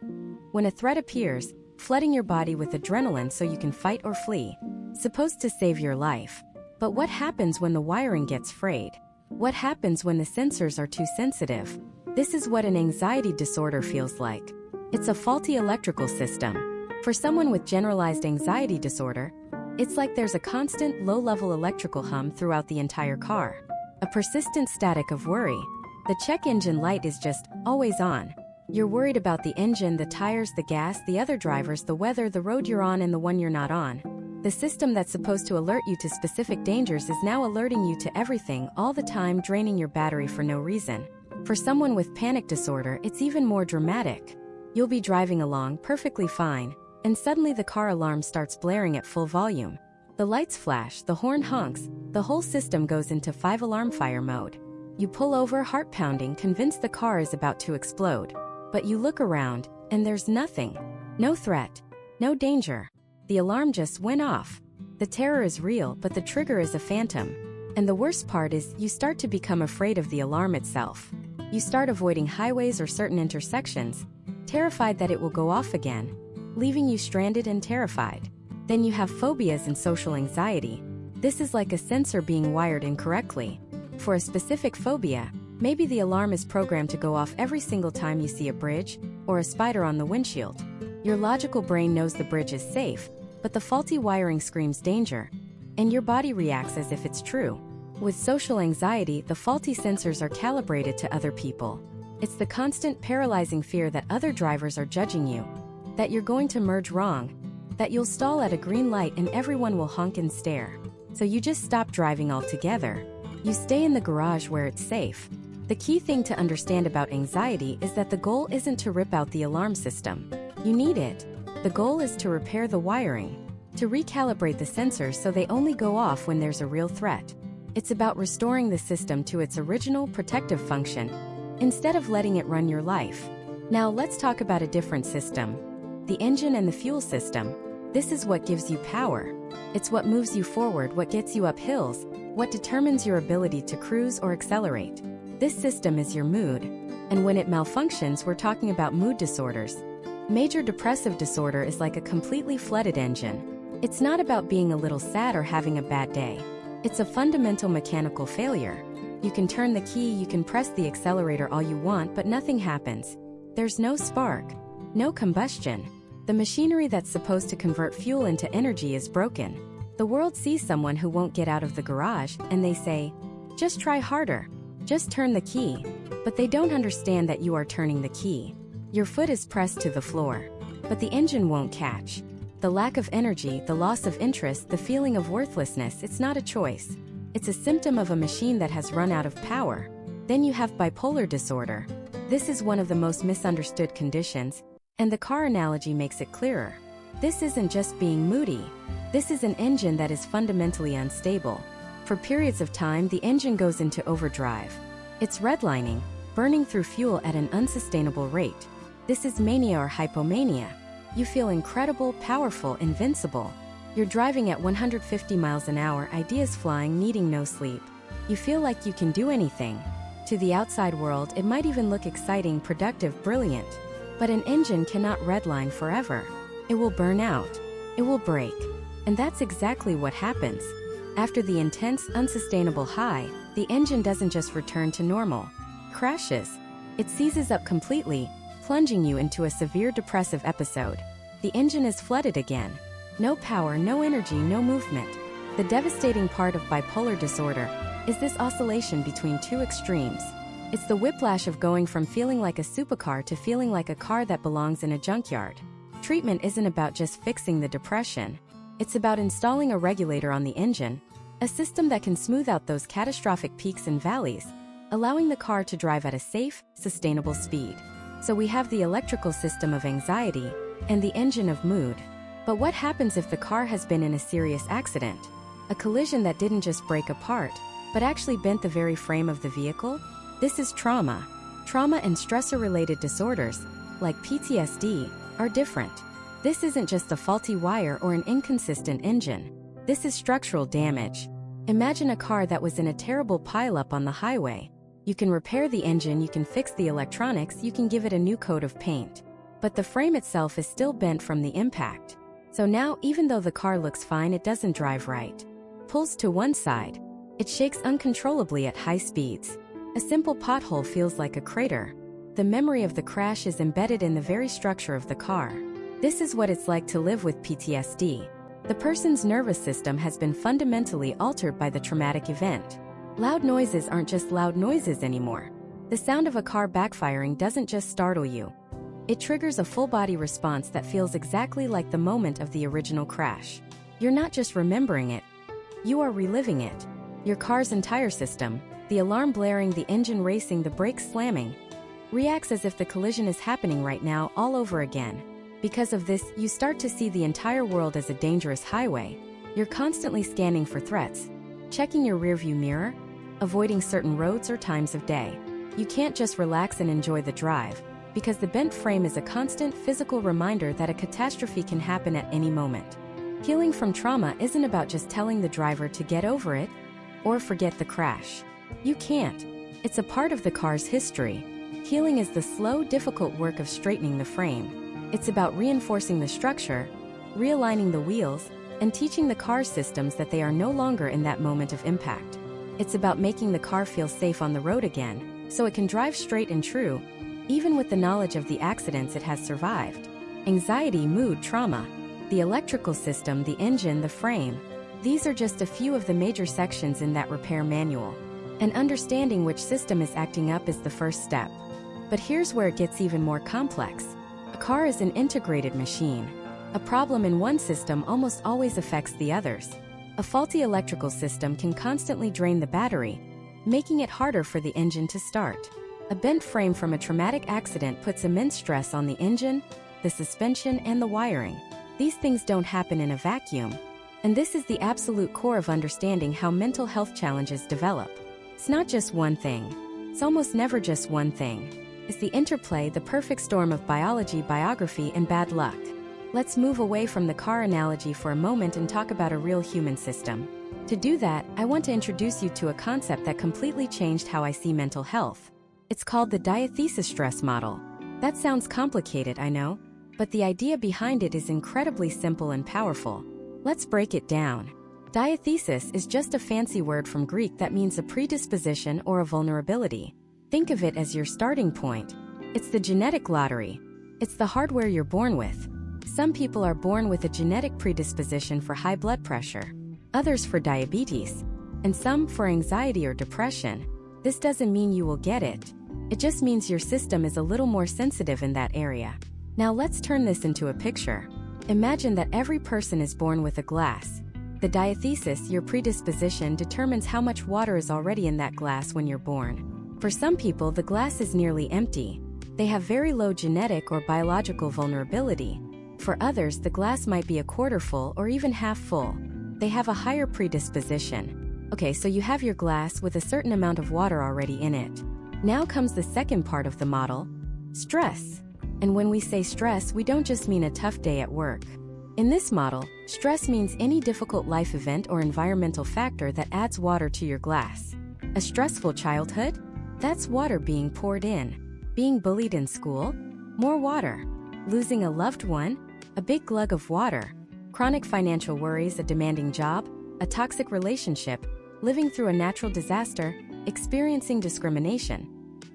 when a threat appears, flooding your body with adrenaline so you can fight or flee. Supposed to save your life. But what happens when the wiring gets frayed? What happens when the sensors are too sensitive? This is what an anxiety disorder feels like. It's a faulty electrical system. For someone with generalized anxiety disorder, it's like there's a constant, low-level electrical hum throughout the entire car. A persistent static of worry. The check engine light is just always on. You're worried about the engine, the tires, the gas, the other drivers, the weather, the road you're on, and the one you're not on. The system that's supposed to alert you to specific dangers is now alerting you to everything all the time, draining your battery for no reason. For someone with panic disorder, it's even more dramatic. You'll be driving along perfectly fine, and suddenly the car alarm starts blaring at full volume. The lights flash, the horn honks, the whole system goes into 5-alarm fire mode. You pull over, heart pounding, convinced the car is about to explode. But you look around, and there's nothing. No threat. No danger. The alarm just went off. The terror is real, but the trigger is a phantom. And the worst part is, you start to become afraid of the alarm itself. You start avoiding highways or certain intersections, terrified that it will go off again, leaving you stranded and terrified. Then you have phobias and social anxiety. This is like a sensor being wired incorrectly. For a specific phobia, maybe the alarm is programmed to go off every single time you see a bridge or a spider on the windshield. Your logical brain knows the bridge is safe, but the faulty wiring screams danger, and your body reacts as if it's true. With social anxiety, the faulty sensors are calibrated to other people. It's the constant paralyzing fear that other drivers are judging you, that you're going to merge wrong, that you'll stall at a green light and everyone will honk and stare. So you just stop driving altogether. You stay in the garage where it's safe. The key thing to understand about anxiety is that the goal isn't to rip out the alarm system. You need it. The goal is to repair the wiring, to recalibrate the sensors so they only go off when there's a real threat. It's about restoring the system to its original protective function, instead of letting it run your life. Now let's talk about a different system. The engine and the fuel system. This is what gives you power. It's what moves you forward, what gets you up hills, what determines your ability to cruise or accelerate. This system is your mood. And when it malfunctions, we're talking about mood disorders. Major depressive disorder is like a completely flooded engine. It's not about being a little sad or having a bad day. It's a fundamental mechanical failure. You can turn the key, you can press the accelerator all you want, but nothing happens. There's no spark, no combustion. The machinery that's supposed to convert fuel into energy is broken. The world sees someone who won't get out of the garage, and they say, just try harder, just turn the key. But they don't understand that you are turning the key. Your foot is pressed to the floor, but the engine won't catch. The lack of energy, the loss of interest, the feeling of worthlessness, it's not a choice. It's a symptom of a machine that has run out of power. Then you have bipolar disorder. This is one of the most misunderstood conditions, and the car analogy makes it clearer. This isn't just being moody. This is an engine that is fundamentally unstable. For periods of time, the engine goes into overdrive. It's redlining, burning through fuel at an unsustainable rate. This is mania or hypomania. You feel incredible, powerful, invincible. You're driving at 150 miles an hour, ideas flying, needing no sleep. You feel like you can do anything. To the outside world, it might even look exciting, productive, brilliant. But an engine cannot redline forever. It will burn out. It will break. And that's exactly what happens. After the intense, unsustainable high, the engine doesn't just return to normal. Crashes. It seizes up completely, plunging you into a severe depressive episode. The engine is flooded again. No power, no energy, no movement. The devastating part of bipolar disorder is this oscillation between two extremes. It's the whiplash of going from feeling like a supercar to feeling like a car that belongs in a junkyard. Treatment isn't about just fixing the depression. It's about installing a regulator on the engine, a system that can smooth out those catastrophic peaks and valleys, allowing the car to drive at a safe, sustainable speed. So we have the electrical system of anxiety and the engine of mood. But what happens if the car has been in a serious accident? A collision that didn't just break apart, but actually bent the very frame of the vehicle? This is trauma. Trauma and stressor-related disorders, like PTSD, are different. This isn't just a faulty wire or an inconsistent engine. This is structural damage. Imagine a car that was in a terrible pileup on the highway. You can repair the engine, you can fix the electronics, you can give it a new coat of paint. But the frame itself is still bent from the impact. So now, even though the car looks fine, it doesn't drive right. Pulls to one side. It shakes uncontrollably at high speeds. A simple pothole feels like a crater. The memory of the crash is embedded in the very structure of the car. This is what it's like to live with PTSD. The person's nervous system has been fundamentally altered by the traumatic event. Loud noises aren't just loud noises anymore. The sound of a car backfiring doesn't just startle you. It triggers a full-body response that feels exactly like the moment of the original crash. You're not just remembering it, you are reliving it. Your car's entire system, the alarm blaring, the engine racing, the brakes slamming, reacts as if the collision is happening right now all over again. Because of this, you start to see the entire world as a dangerous highway. You're constantly scanning for threats, checking your rearview mirror, avoiding certain roads or times of day. You can't just relax and enjoy the drive, because the bent frame is a constant physical reminder that a catastrophe can happen at any moment. Healing from trauma isn't about just telling the driver to get over it or forget the crash. You can't. It's a part of the car's history. Healing is the slow, difficult work of straightening the frame. It's about reinforcing the structure, realigning the wheels, and teaching the car's systems that they are no longer in that moment of impact. It's about making the car feel safe on the road again, so it can drive straight and true, even with the knowledge of the accidents it has survived. Anxiety, mood, trauma, the electrical system, the engine, the frame. These are just a few of the major sections in that repair manual. And understanding which system is acting up is the first step. But here's where it gets even more complex. A car is an integrated machine. A problem in one system almost always affects the others. A faulty electrical system can constantly drain the battery, making it harder for the engine to start. A bent frame from a traumatic accident puts immense stress on the engine, the suspension, and the wiring. These things don't happen in a vacuum. And this is the absolute core of understanding how mental health challenges develop. It's not just one thing. It's almost never just one thing. It's the interplay, the perfect storm of biology, biography, and bad luck. Let's move away from the car analogy for a moment and talk about a real human system. To do that, I want to introduce you to a concept that completely changed how I see mental health. It's called the diathesis stress model. That sounds complicated, I know, but the idea behind it is incredibly simple and powerful. Let's break it down. Diathesis is just a fancy word from Greek that means a predisposition or a vulnerability. Think of it as your starting point. It's the genetic lottery. It's the hardware you're born with. Some people are born with a genetic predisposition for high blood pressure, others for diabetes, and some for anxiety or depression. This doesn't mean you will get it. It just means your system is a little more sensitive in that area. Now let's turn this into a picture. Imagine that every person is born with a glass. The diathesis, your predisposition, determines how much water is already in that glass when you're born. For some people, the glass is nearly empty. They have very low genetic or biological vulnerability. For others, the glass might be a quarter full or even half full. They have a higher predisposition. Okay, so you have your glass with a certain amount of water already in it. Now comes the second part of the model, stress. And when we say stress, we don't just mean a tough day at work. In this model, stress means any difficult life event or environmental factor that adds water to your glass. A stressful childhood? That's water being poured in. Being bullied in school? More water. Losing a loved one? A big glug of water. Chronic financial worries, a demanding job, a toxic relationship, living through a natural disaster, experiencing discrimination.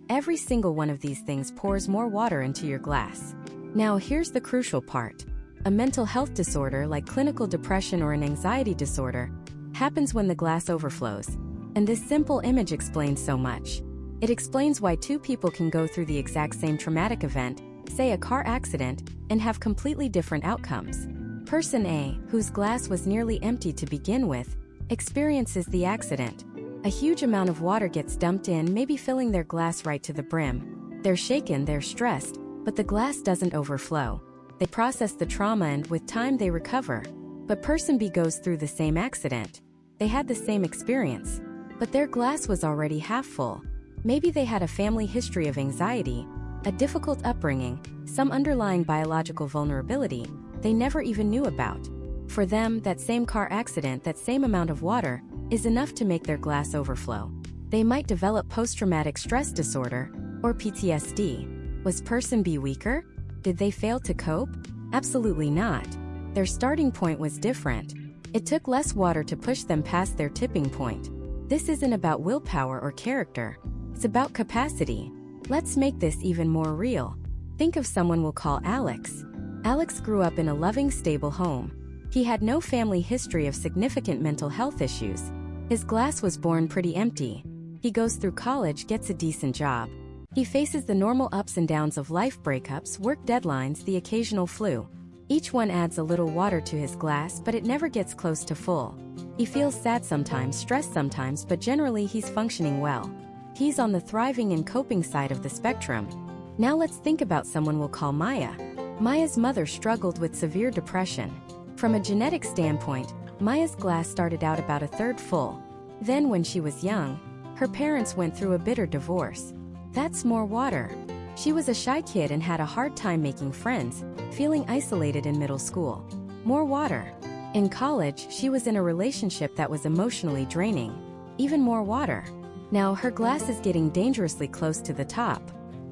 Every single one of these things pours more water into your glass. Now here's the crucial part. A mental health disorder like clinical depression or an anxiety disorder happens when the glass overflows. And this simple image explains so much. It explains why two people can go through the exact same traumatic event, say a car accident, and have completely different outcomes. Person A, whose glass was nearly empty to begin with, experiences the accident. A huge amount of water gets dumped in, maybe filling their glass right to the brim. They're shaken, they're stressed, but the glass doesn't overflow. They process the trauma and, with time, they recover. But person B goes through the same accident. They had the same experience, but their glass was already half full. Maybe they had a family history of anxiety, a difficult upbringing, some underlying biological vulnerability they never even knew about. For them, that same car accident, that same amount of water, is enough to make their glass overflow. They might develop post-traumatic stress disorder, or PTSD. Was person B weaker? Did they fail to cope? Absolutely not. Their starting point was different. It took less water to push them past their tipping point. This isn't about willpower or character. It's about capacity. Let's make this even more real. Think of someone we'll call Alex. Alex grew up in a loving, stable home. He had no family history of significant mental health issues. His glass was born pretty empty. He goes through college, gets a decent job. He faces the normal ups and downs of life, breakups, work deadlines, the occasional flu. Each one adds a little water to his glass, but it never gets close to full. He feels sad sometimes, stressed sometimes, but generally he's functioning well. He's on the thriving and coping side of the spectrum. Now let's think about someone we'll call Maya. Maya's mother struggled with severe depression. From a genetic standpoint, Maya's glass started out about a third full. Then when she was young, Her parents went through a bitter divorce. That's more water. She was a shy kid and had a hard time making friends, feeling isolated in middle school. More water. In college, she was in a relationship that was emotionally draining. Even more water. Now her glass is getting dangerously close to the top.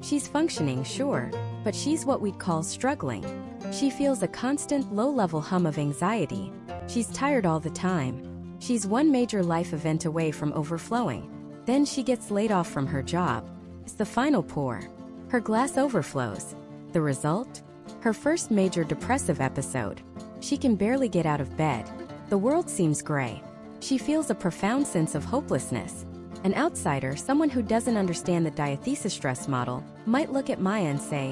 She's functioning, sure, but she's what we'd call struggling. She feels a constant low-level hum of anxiety. She's tired all the time. She's one major life event away from overflowing. Then she gets laid off from her job. It's the final pour. Her glass overflows. The result? Her first major depressive episode. She can barely get out of bed. The world seems gray. She feels a profound sense of hopelessness. An outsider, someone who doesn't understand the diathesis stress model, might look at Maya and say,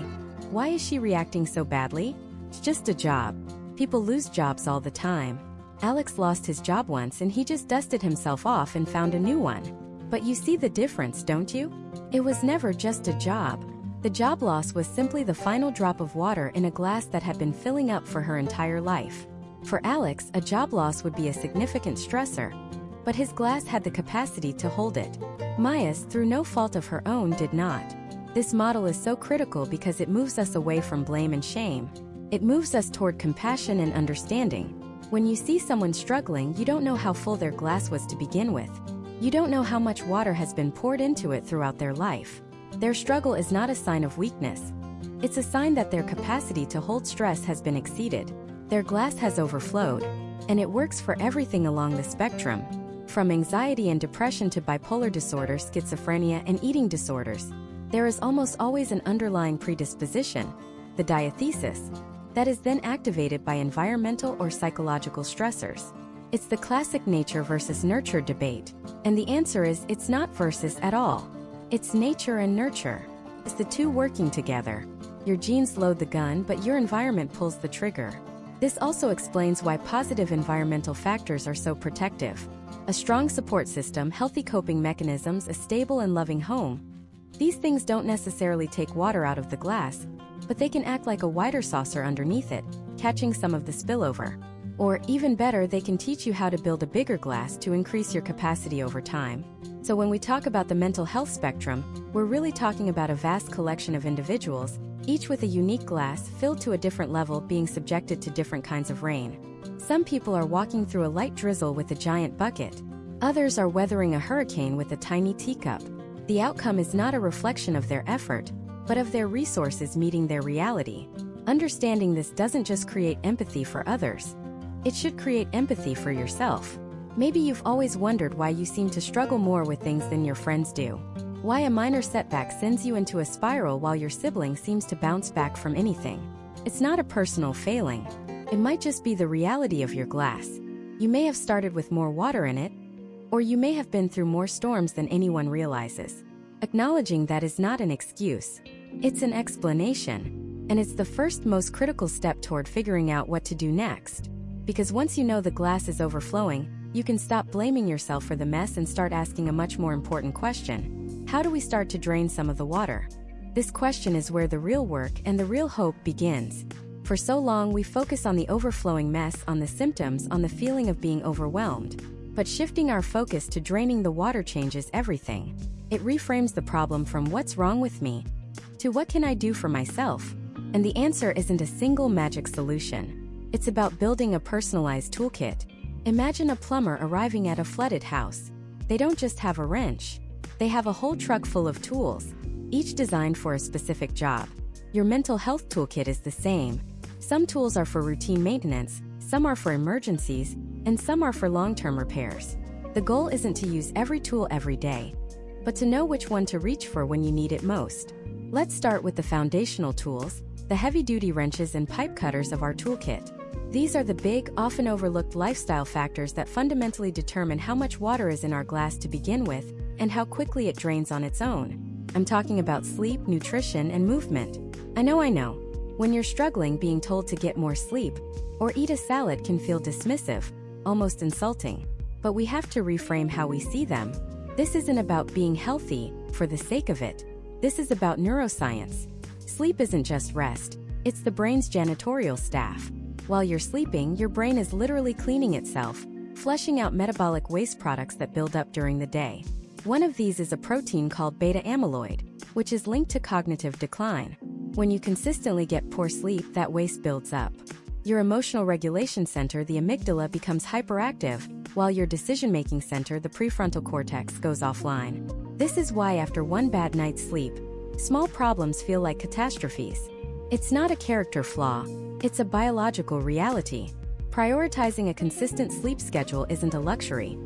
"Why is she reacting so badly? It's just a job. People lose jobs all the time. Alex lost his job once and he just dusted himself off and found a new one." But you see the difference, don't you? It was never just a job. The job loss was simply the final drop of water in a glass that had been filling up for her entire life. For Alex, a job loss would be a significant stressor, but his glass had the capacity to hold it. Maya's, through no fault of her own, did not. This model is so critical because it moves us away from blame and shame. It moves us toward compassion and understanding. When you see someone struggling, you don't know how full their glass was to begin with. You don't know how much water has been poured into it throughout their life. Their struggle is not a sign of weakness. It's a sign that their capacity to hold stress has been exceeded. Their glass has overflowed. And it works for everything along the spectrum. From anxiety and depression to bipolar disorder, schizophrenia, and eating disorders. There is almost always an underlying predisposition, the diathesis, that is then activated by environmental or psychological stressors. It's the classic nature versus nurture debate. And the answer is it's not versus at all. It's nature and nurture. It's the two working together. Your genes load the gun, but your environment pulls the trigger. This also explains why positive environmental factors are so protective. A strong support system, healthy coping mechanisms, a stable and loving home. These things don't necessarily take water out of the glass, but they can act like a wider saucer underneath it, catching some of the spillover. Or, even better, they can teach you how to build a bigger glass to increase your capacity over time. So when we talk about the mental health spectrum, we're really talking about a vast collection of individuals, each with a unique glass filled to a different level, being subjected to different kinds of rain. Some people are walking through a light drizzle with a giant bucket. Others are weathering a hurricane with a tiny teacup. The outcome is not a reflection of their effort, but of their resources meeting their reality. Understanding this doesn't just create empathy for others. It should create empathy for yourself. Maybe you've always wondered why you seem to struggle more with things than your friends do. Why a minor setback sends you into a spiral while your sibling seems to bounce back from anything. It's not a personal failing. It might just be the reality of your glass. You may have started with more water in it, or you may have been through more storms than anyone realizes. Acknowledging that is not an excuse. It's an explanation. And it's the first most critical step toward figuring out what to do next. Because once you know the glass is overflowing, you can stop blaming yourself for the mess and start asking a much more important question. How do we start to drain some of the water? This question is where the real work and the real hope begins. For so long we focus on the overflowing mess, on the symptoms, on the feeling of being overwhelmed. But shifting our focus to draining the water changes everything. It reframes the problem from "what's wrong with me?" to "what can I do for myself?" And the answer isn't a single magic solution. It's about building a personalized toolkit. Imagine a plumber arriving at a flooded house. They don't just have a wrench. They have a whole truck full of tools, each designed for a specific job. Your mental health toolkit is the same. Some tools are for routine maintenance, some are for emergencies, and some are for long-term repairs. The goal isn't to use every tool every day, but to know which one to reach for when you need it most. Let's start with the foundational tools, the heavy-duty wrenches and pipe cutters of our toolkit. These are the big, often overlooked lifestyle factors that fundamentally determine how much water is in our glass to begin with, and how quickly it drains on its own. I'm talking about sleep, nutrition, and movement. I know. When you're struggling, being told to get more sleep or eat a salad can feel dismissive, almost insulting. But we have to reframe how we see them. This isn't about being healthy for the sake of it. This is about neuroscience. Sleep isn't just rest. It's the brain's janitorial staff. While you're sleeping, your brain is literally cleaning itself, flushing out metabolic waste products that build up during the day. One of these is a protein called beta amyloid, which is linked to cognitive decline. When you consistently get poor sleep, that waste builds up. Your emotional regulation center, the amygdala, becomes hyperactive, while your decision-making center, the prefrontal cortex, goes offline. This is why after one bad night's sleep, small problems feel like catastrophes. It's not a character flaw, it's a biological reality. Prioritizing a consistent sleep schedule isn't a luxury.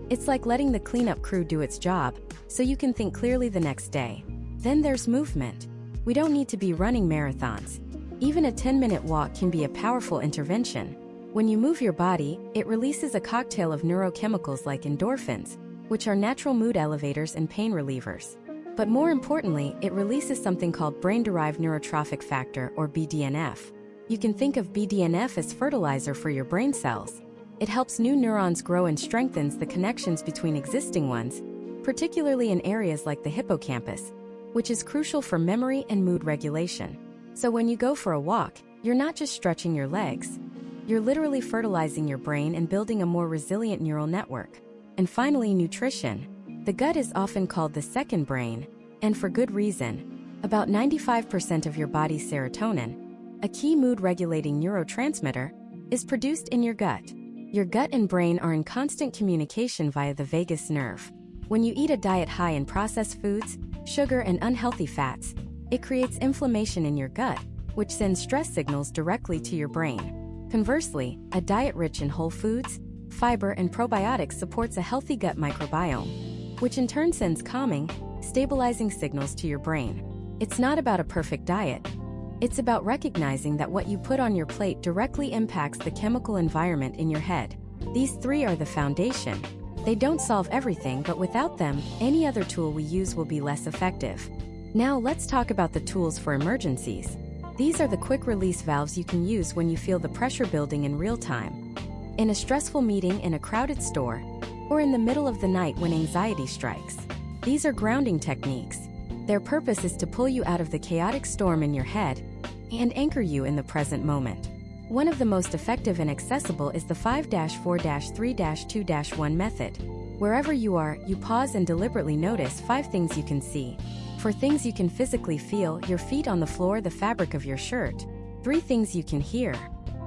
It's like letting the cleanup crew do its job, so you can think clearly the next day. Then there's movement. We don't need to be running marathons. Even a 10-minute walk can be a powerful intervention. When you move your body, it releases a cocktail of neurochemicals like endorphins, which are natural mood elevators and pain relievers. But more importantly, it releases something called brain-derived neurotrophic factor, or BDNF. You can think of BDNF as fertilizer for your brain cells. It helps new neurons grow and strengthens the connections between existing ones, particularly in areas like the hippocampus, which is crucial for memory and mood regulation. So when you go for a walk, you're not just stretching your legs. You're literally fertilizing your brain and building a more resilient neural network. And finally, nutrition. The gut is often called the second brain, and for good reason. About 95% of your body's serotonin, a key mood-regulating neurotransmitter, is produced in your gut. Your gut and brain are in constant communication via the vagus nerve. When you eat a diet high in processed foods, sugar, and unhealthy fats, it creates inflammation in your gut, which sends stress signals directly to your brain. Conversely, a diet rich in whole foods, fiber, and probiotics supports a healthy gut microbiome, which in turn sends calming, stabilizing signals to your brain. It's not about a perfect diet. It's about recognizing that what you put on your plate directly impacts the chemical environment in your head. These three are the foundation. They don't solve everything, but without them, any other tool we use will be less effective. Now let's talk about the tools for emergencies. These are the quick release valves you can use when you feel the pressure building in real time. In a stressful meeting, in a crowded store, or in the middle of the night when anxiety strikes. These are grounding techniques. Their purpose is to pull you out of the chaotic storm in your head and anchor you in the present moment. One of the most effective and accessible is the 5-4-3-2-1 method. Wherever you are, you pause and deliberately notice 5 things you can see. 4 things you can physically feel: your feet on the floor, the fabric of your shirt. 3 things you can hear.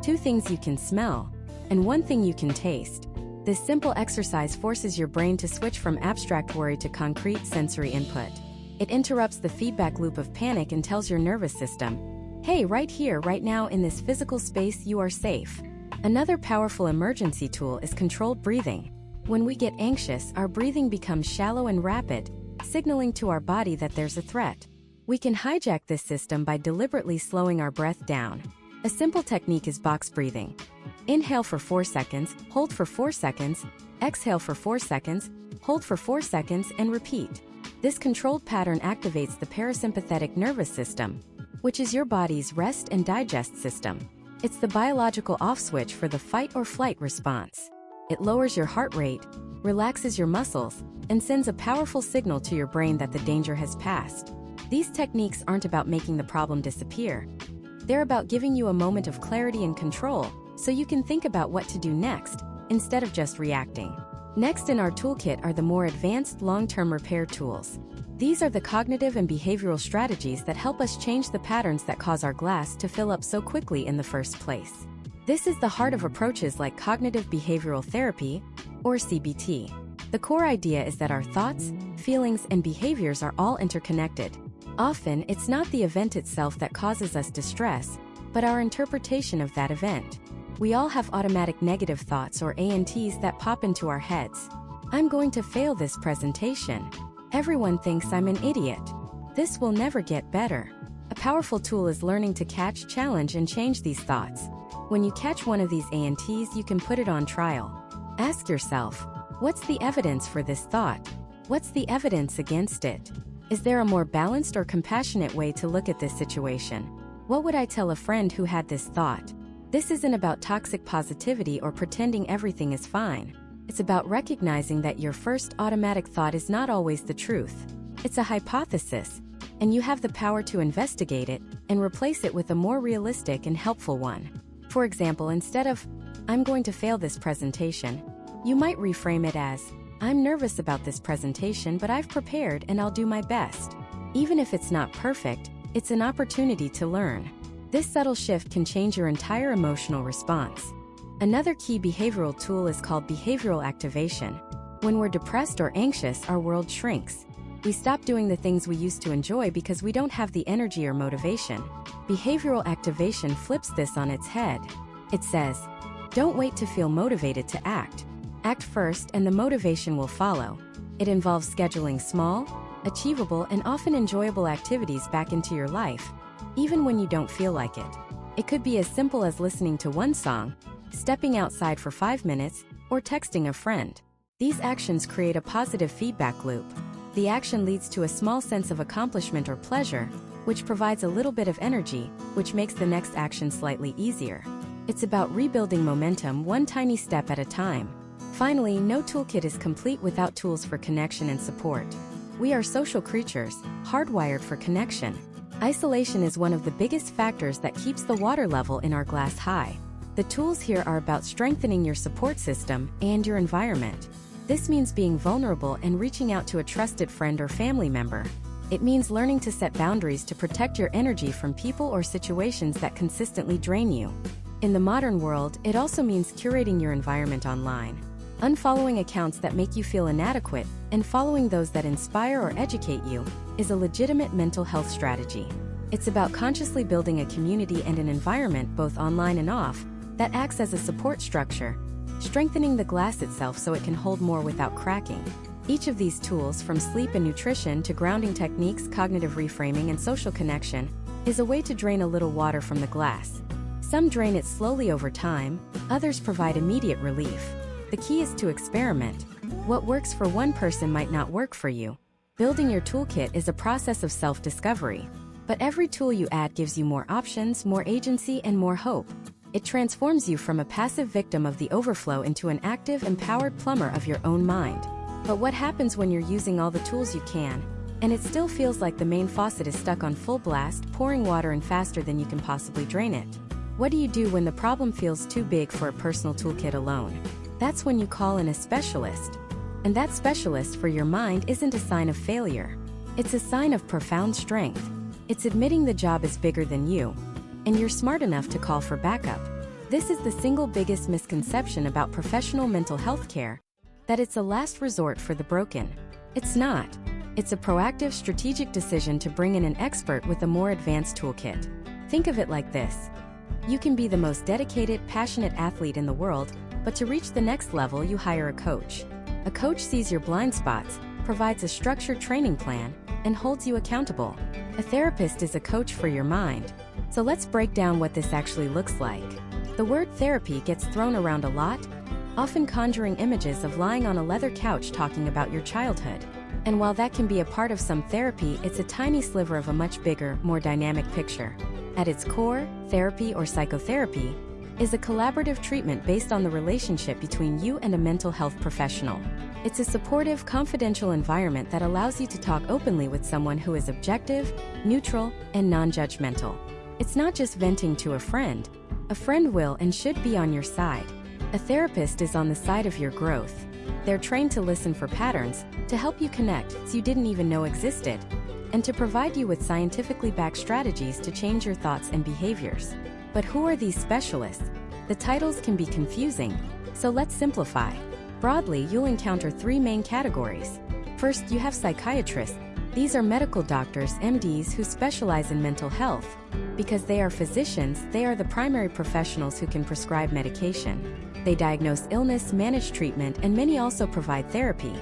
2 things you can smell. And 1 thing you can taste. This simple exercise forces your brain to switch from abstract worry to concrete sensory input. It interrupts the feedback loop of panic and tells your nervous system, hey, right here, right now, in this physical space, you are safe. Another powerful emergency tool is controlled breathing. When we get anxious, our breathing becomes shallow and rapid, signaling to our body that there's a threat. We can hijack this system by deliberately slowing our breath down. A simple technique is box breathing. Inhale for 4 seconds, hold for 4 seconds, exhale for 4 seconds, hold for 4 seconds, and repeat. This controlled pattern activates the parasympathetic nervous system, which is your body's rest and digest system. It's the biological off switch for the fight or flight response. It lowers your heart rate, relaxes your muscles, and sends a powerful signal to your brain that the danger has passed. These techniques aren't about making the problem disappear. They're about giving you a moment of clarity and control, so you can think about what to do next, instead of just reacting. Next in our toolkit are the more advanced long-term repair tools. These are the cognitive and behavioral strategies that help us change the patterns that cause our glass to fill up so quickly in the first place. This is the heart of approaches like cognitive behavioral therapy, or CBT. The core idea is that our thoughts, feelings, and behaviors are all interconnected. Often, it's not the event itself that causes us distress, but our interpretation of that event. We all have automatic negative thoughts, or ANTs, that pop into our heads. I'm going to fail this presentation. Everyone thinks I'm an idiot. This will never get better. A powerful tool is learning to catch, challenge, and change these thoughts. When you catch one of these ANTs, you can put it on trial. Ask yourself, what's the evidence for this thought? What's the evidence against it? Is there a more balanced or compassionate way to look at this situation? What would I tell a friend who had this thought? This isn't about toxic positivity or pretending everything is fine. It's about recognizing that your first automatic thought is not always the truth. It's a hypothesis, and you have the power to investigate it and replace it with a more realistic and helpful one. For example, instead of, I'm going to fail this presentation, you might reframe it as, I'm nervous about this presentation, but I've prepared and I'll do my best. Even if it's not perfect, it's an opportunity to learn. This subtle shift can change your entire emotional response. Another key behavioral tool is called behavioral activation. When we're depressed or anxious, our world shrinks. We stop doing the things we used to enjoy because we don't have the energy or motivation. Behavioral activation flips this on its head. It says, don't wait to feel motivated to act. Act first and the motivation will follow. It involves scheduling small, achievable, and often enjoyable activities back into your life, even when you don't feel like it. It could be as simple as listening to one song, stepping outside for 5 minutes, or texting a friend. These actions create a positive feedback loop. The action leads to a small sense of accomplishment or pleasure, which provides a little bit of energy, which makes the next action slightly easier. It's about rebuilding momentum one tiny step at a time. Finally, no toolkit is complete without tools for connection and support. We are social creatures, hardwired for connection. Isolation is one of the biggest factors that keeps the water level in our glass high. The tools here are about strengthening your support system and your environment. This means being vulnerable and reaching out to a trusted friend or family member. It means learning to set boundaries to protect your energy from people or situations that consistently drain you. In the modern world, it also means curating your environment online. Unfollowing accounts that make you feel inadequate and following those that inspire or educate you is a legitimate mental health strategy. It's about consciously building a community and an environment, both online and off, that acts as a support structure, strengthening the glass itself so it can hold more without cracking. Each of these tools, from sleep and nutrition to grounding techniques, cognitive reframing, and social connection, is a way to drain a little water from the glass. Some drain it slowly over time, others provide immediate relief. The key is to experiment. What works for one person might not work for you. Building your toolkit is a process of self-discovery. But every tool you add gives you more options, more agency, and more hope. It transforms you from a passive victim of the overflow into an active, empowered plumber of your own mind. But what happens when you're using all the tools you can, and it still feels like the main faucet is stuck on full blast, pouring water in faster than you can possibly drain it? What do you do when the problem feels too big for a personal toolkit alone? That's when you call in a specialist. And that specialist for your mind isn't a sign of failure. It's a sign of profound strength. It's admitting the job is bigger than you, and you're smart enough to call for backup. This is the single biggest misconception about professional mental health care, that it's a last resort for the broken. It's not. It's a proactive, strategic decision to bring in an expert with a more advanced toolkit. Think of it like this. You can be the most dedicated, passionate athlete in the world, but to reach the next level, you hire a coach. A coach sees your blind spots, provides a structured training plan, and holds you accountable. A therapist is a coach for your mind. So let's break down what this actually looks like. The word therapy gets thrown around a lot, often conjuring images of lying on a leather couch talking about your childhood. And while that can be a part of some therapy, it's a tiny sliver of a much bigger, more dynamic picture. At its core, therapy or psychotherapy is a collaborative treatment based on the relationship between you and a mental health professional. It's a supportive, confidential environment that allows you to talk openly with someone who is objective, neutral, and non-judgmental. It's not just venting to a friend. A friend will and should be on your side. A therapist is on the side of your growth. They're trained to listen for patterns, to help you connect you didn't even know existed, and to provide you with scientifically backed strategies to change your thoughts and behaviors. But who are these specialists? The titles can be confusing, so let's simplify. Broadly, you'll encounter 3 main categories. First, you have psychiatrists. These are medical doctors, MDs, who specialize in mental health. Because they are physicians, they are the primary professionals who can prescribe medication. They diagnose illness, manage treatment, and many also provide therapy.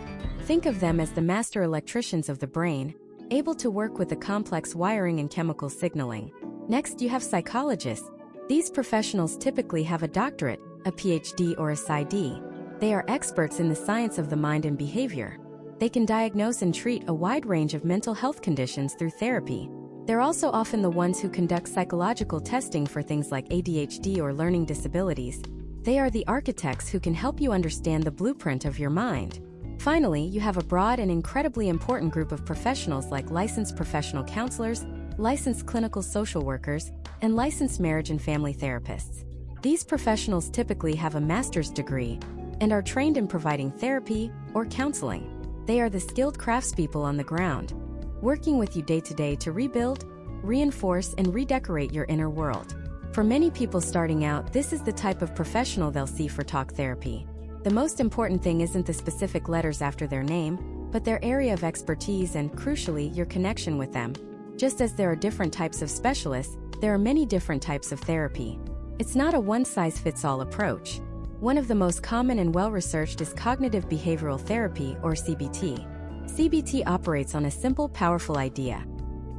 Think of them as the master electricians of the brain, able to work with the complex wiring and chemical signaling. Next, you have psychologists. These professionals typically have a doctorate, a PhD or a PsyD. They are experts in the science of the mind and behavior. They can diagnose and treat a wide range of mental health conditions through therapy. They're also often the ones who conduct psychological testing for things like ADHD or learning disabilities. They are the architects who can help you understand the blueprint of your mind. Finally, you have a broad and incredibly important group of professionals like licensed professional counselors, licensed clinical social workers, and licensed marriage and family therapists. These professionals typically have a master's degree, and are trained in providing therapy or counseling. They are the skilled craftspeople on the ground, working with you day to day to rebuild, reinforce, and redecorate your inner world. For many people starting out, this is the type of professional they'll see for talk therapy. The most important thing isn't the specific letters after their name, but their area of expertise and, crucially, your connection with them. Just as there are different types of specialists, there are many different types of therapy. It's not a one-size-fits-all approach. One of the most common and well-researched is cognitive behavioral therapy, or CBT. CBT operates on a simple, powerful idea.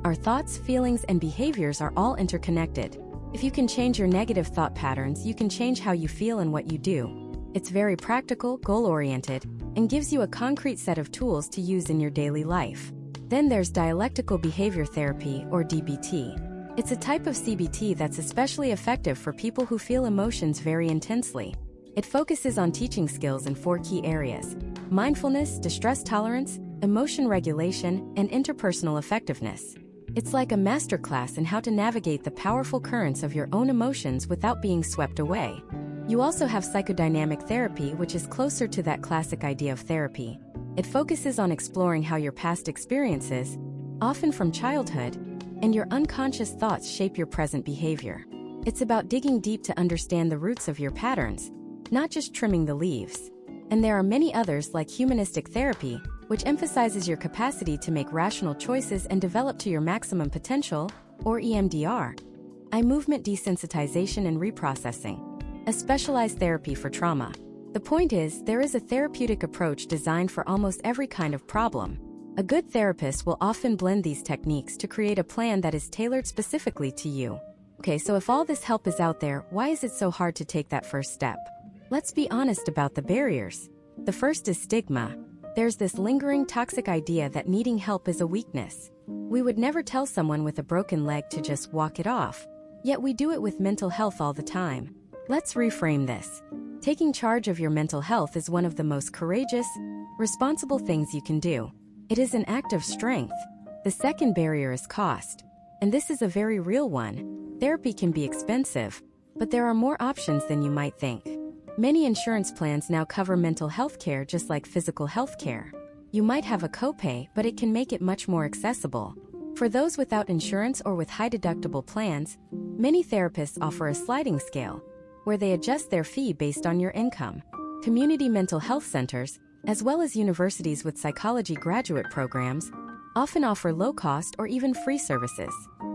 Our thoughts, feelings, and behaviors are all interconnected. If you can change your negative thought patterns, you can change how you feel and what you do. It's very practical, goal-oriented, and gives you a concrete set of tools to use in your daily life. Then there's dialectical behavior therapy, or DBT. It's a type of CBT that's especially effective for people who feel emotions very intensely. It focuses on teaching skills in 4 key areas: mindfulness, distress tolerance, emotion regulation, and interpersonal effectiveness. It's like a masterclass in how to navigate the powerful currents of your own emotions without being swept away. You also have psychodynamic therapy, which is closer to that classic idea of therapy. It focuses on exploring how your past experiences, often from childhood, and your unconscious thoughts shape your present behavior. It's about digging deep to understand the roots of your patterns, not just trimming the leaves. And there are many others like humanistic therapy, which emphasizes your capacity to make rational choices and develop to your maximum potential, or EMDR. Eye movement desensitization and reprocessing. A specialized therapy for trauma. The point is, there is a therapeutic approach designed for almost every kind of problem. A good therapist will often blend these techniques to create a plan that is tailored specifically to you. Okay, so if all this help is out there, why is it so hard to take that first step? Let's be honest about the barriers. The first is stigma. There's this lingering toxic idea that needing help is a weakness. We would never tell someone with a broken leg to just walk it off. Yet we do it with mental health all the time. Let's reframe this. Taking charge of your mental health is one of the most courageous, responsible things you can do. It is an act of strength. The second barrier is cost. And this is a very real one. Therapy can be expensive, but there are more options than you might think. Many insurance plans now cover mental health care just like physical health care. You might have a copay, but it can make it much more accessible. For those without insurance or with high deductible plans, many therapists offer a sliding scale, where they adjust their fee based on your income. Community mental health centers, as well as universities with psychology graduate programs, often offer low-cost or even free services.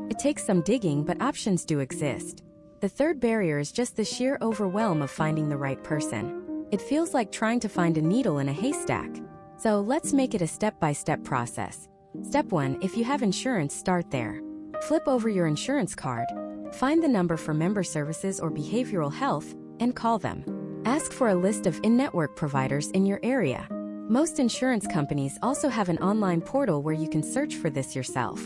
It takes some digging, but options do exist. The third barrier is just the sheer overwhelm of finding the right person. It feels like trying to find a needle in a haystack. So let's make it a step-by-step process. Step 1, if you have insurance, start there. Flip over your insurance card, find the number for member services or behavioral health, and call them. Ask for a list of in-network providers in your area. Most insurance companies also have an online portal where you can search for this yourself.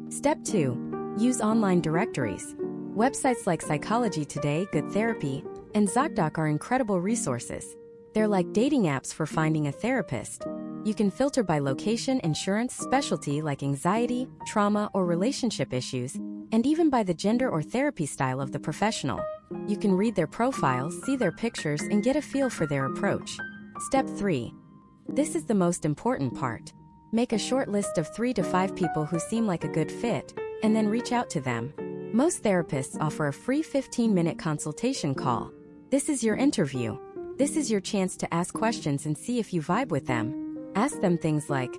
Step 2, use online directories. Websites like Psychology Today, Good Therapy, and ZocDoc are incredible resources. They're like dating apps for finding a therapist. You can filter by location, insurance, specialty like anxiety, trauma, or relationship issues, and even by the gender or therapy style of the professional. You can read their profiles, see their pictures, and get a feel for their approach. Step 3. This is the most important part. Make a short list of 3 to 5 people who seem like a good fit, and then reach out to them. Most therapists offer a free 15-minute consultation call. This is your interview. This is your chance to ask questions and see if you vibe with them. Ask them things like,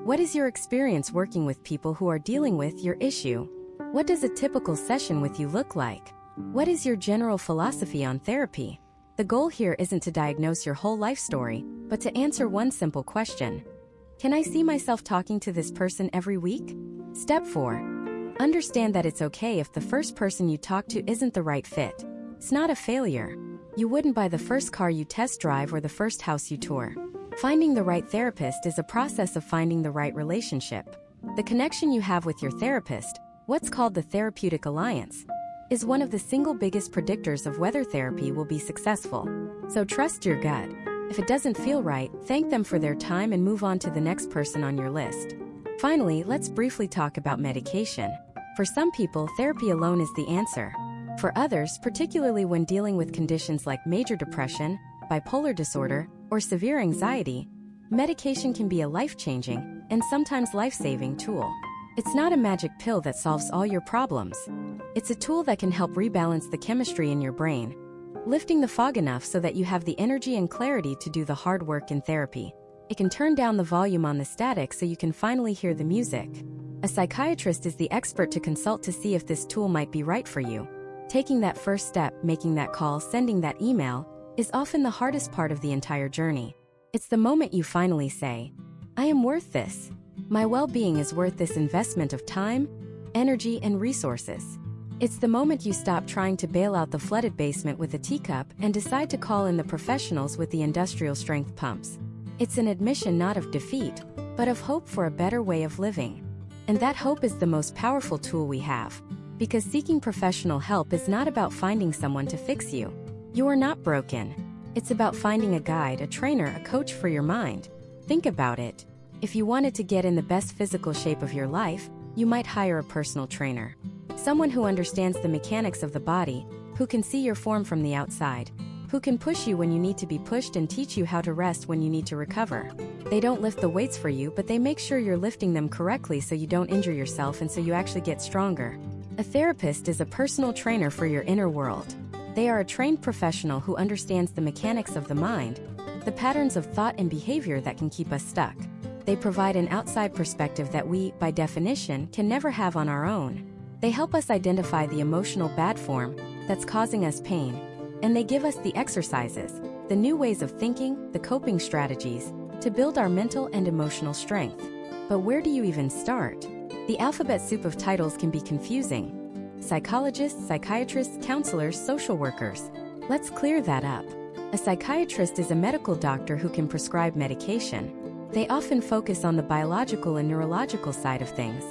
what is your experience working with people who are dealing with your issue? What does a typical session with you look like? What is your general philosophy on therapy? The goal here isn't to diagnose your whole life story, but to answer one simple question. Can I see myself talking to this person every week? Step 4. Understand that it's okay if the first person you talk to isn't the right fit. It's not a failure. You wouldn't buy the first car you test drive or the first house you tour. Finding the right therapist is a process of finding the right relationship. The connection you have with your therapist, what's called the therapeutic alliance, is one of the single biggest predictors of whether therapy will be successful. So trust your gut. If it doesn't feel right, thank them for their time and move on to the next person on your list. Finally, let's briefly talk about medication. For some people, therapy alone is the answer. For others, particularly when dealing with conditions like major depression, bipolar disorder, or severe anxiety, medication can be a life-changing and sometimes life-saving tool. It's not a magic pill that solves all your problems. It's a tool that can help rebalance the chemistry in your brain, lifting the fog enough so that you have the energy and clarity to do the hard work in therapy. It can turn down the volume on the static so you can finally hear the music. A psychiatrist is the expert to consult to see if this tool might be right for you. Taking that first step, making that call, sending that email, is often the hardest part of the entire journey. It's the moment you finally say, I am worth this. My well-being is worth this investment of time, energy, and resources. It's the moment you stop trying to bail out the flooded basement with a teacup and decide to call in the professionals with the industrial-strength pumps. It's an admission not of defeat, but of hope for a better way of living. And that hope is the most powerful tool we have. Because seeking professional help is not about finding someone to fix you. You are not broken. It's about finding a guide, a trainer, a coach for your mind. Think about it. If you wanted to get in the best physical shape of your life, you might hire a personal trainer. Someone who understands the mechanics of the body, who can see your form from the outside, who can push you when you need to be pushed and teach you how to rest when you need to recover. They don't lift the weights for you, but they make sure you're lifting them correctly so you don't injure yourself and so you actually get stronger. A therapist is a personal trainer for your inner world. They are a trained professional who understands the mechanics of the mind, the patterns of thought and behavior that can keep us stuck. They provide an outside perspective that we, by definition, can never have on our own. They help us identify the emotional bad form that's causing us pain, and they give us the exercises, the new ways of thinking, the coping strategies, to build our mental and emotional strength. But where do you even start? The alphabet soup of titles can be confusing. Psychologists, psychiatrists, counselors, social workers. Let's clear that up. A psychiatrist is a medical doctor who can prescribe medication. They often focus on the biological and neurological side of things.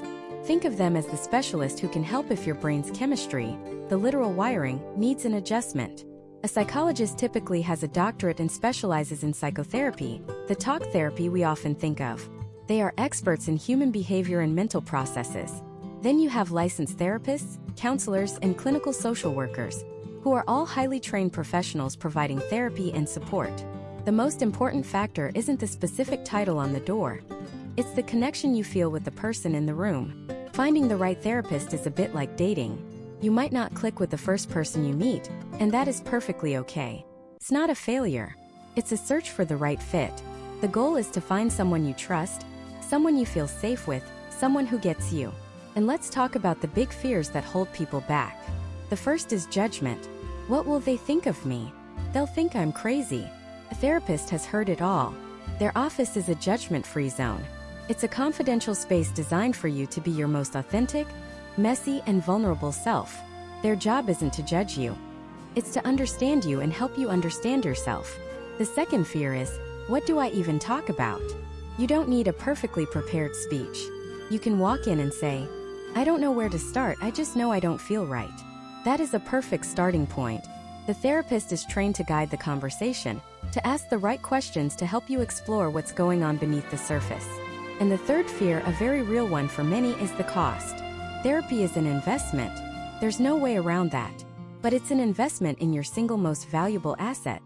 Think of them as the specialist who can help if your brain's chemistry, the literal wiring, needs an adjustment. A psychologist typically has a doctorate and specializes in psychotherapy, the talk therapy we often think of. They are experts in human behavior and mental processes. Then you have licensed therapists, counselors, and clinical social workers, who are all highly trained professionals providing therapy and support. The most important factor isn't the specific title on the door. It's the connection you feel with the person in the room. Finding the right therapist is a bit like dating. You might not click with the first person you meet, and that is perfectly okay. It's not a failure. It's a search for the right fit. The goal is to find someone you trust, someone you feel safe with, someone who gets you. And let's talk about the big fears that hold people back. The first is judgment. What will they think of me? They'll think I'm crazy. A therapist has heard it all. Their office is a judgment-free zone. It's a confidential space designed for you to be your most authentic, messy, and vulnerable self. Their job isn't to judge you. It's to understand you and help you understand yourself. The second fear is, what do I even talk about? You don't need a perfectly prepared speech. You can walk in and say, I don't know where to start, I just know I don't feel right. That is a perfect starting point. The therapist is trained to guide the conversation, to ask the right questions to help you explore what's going on beneath the surface. And the third fear, a very real one for many, is the cost. Therapy is an investment. There's no way around that. But it's an investment in your single most valuable asset,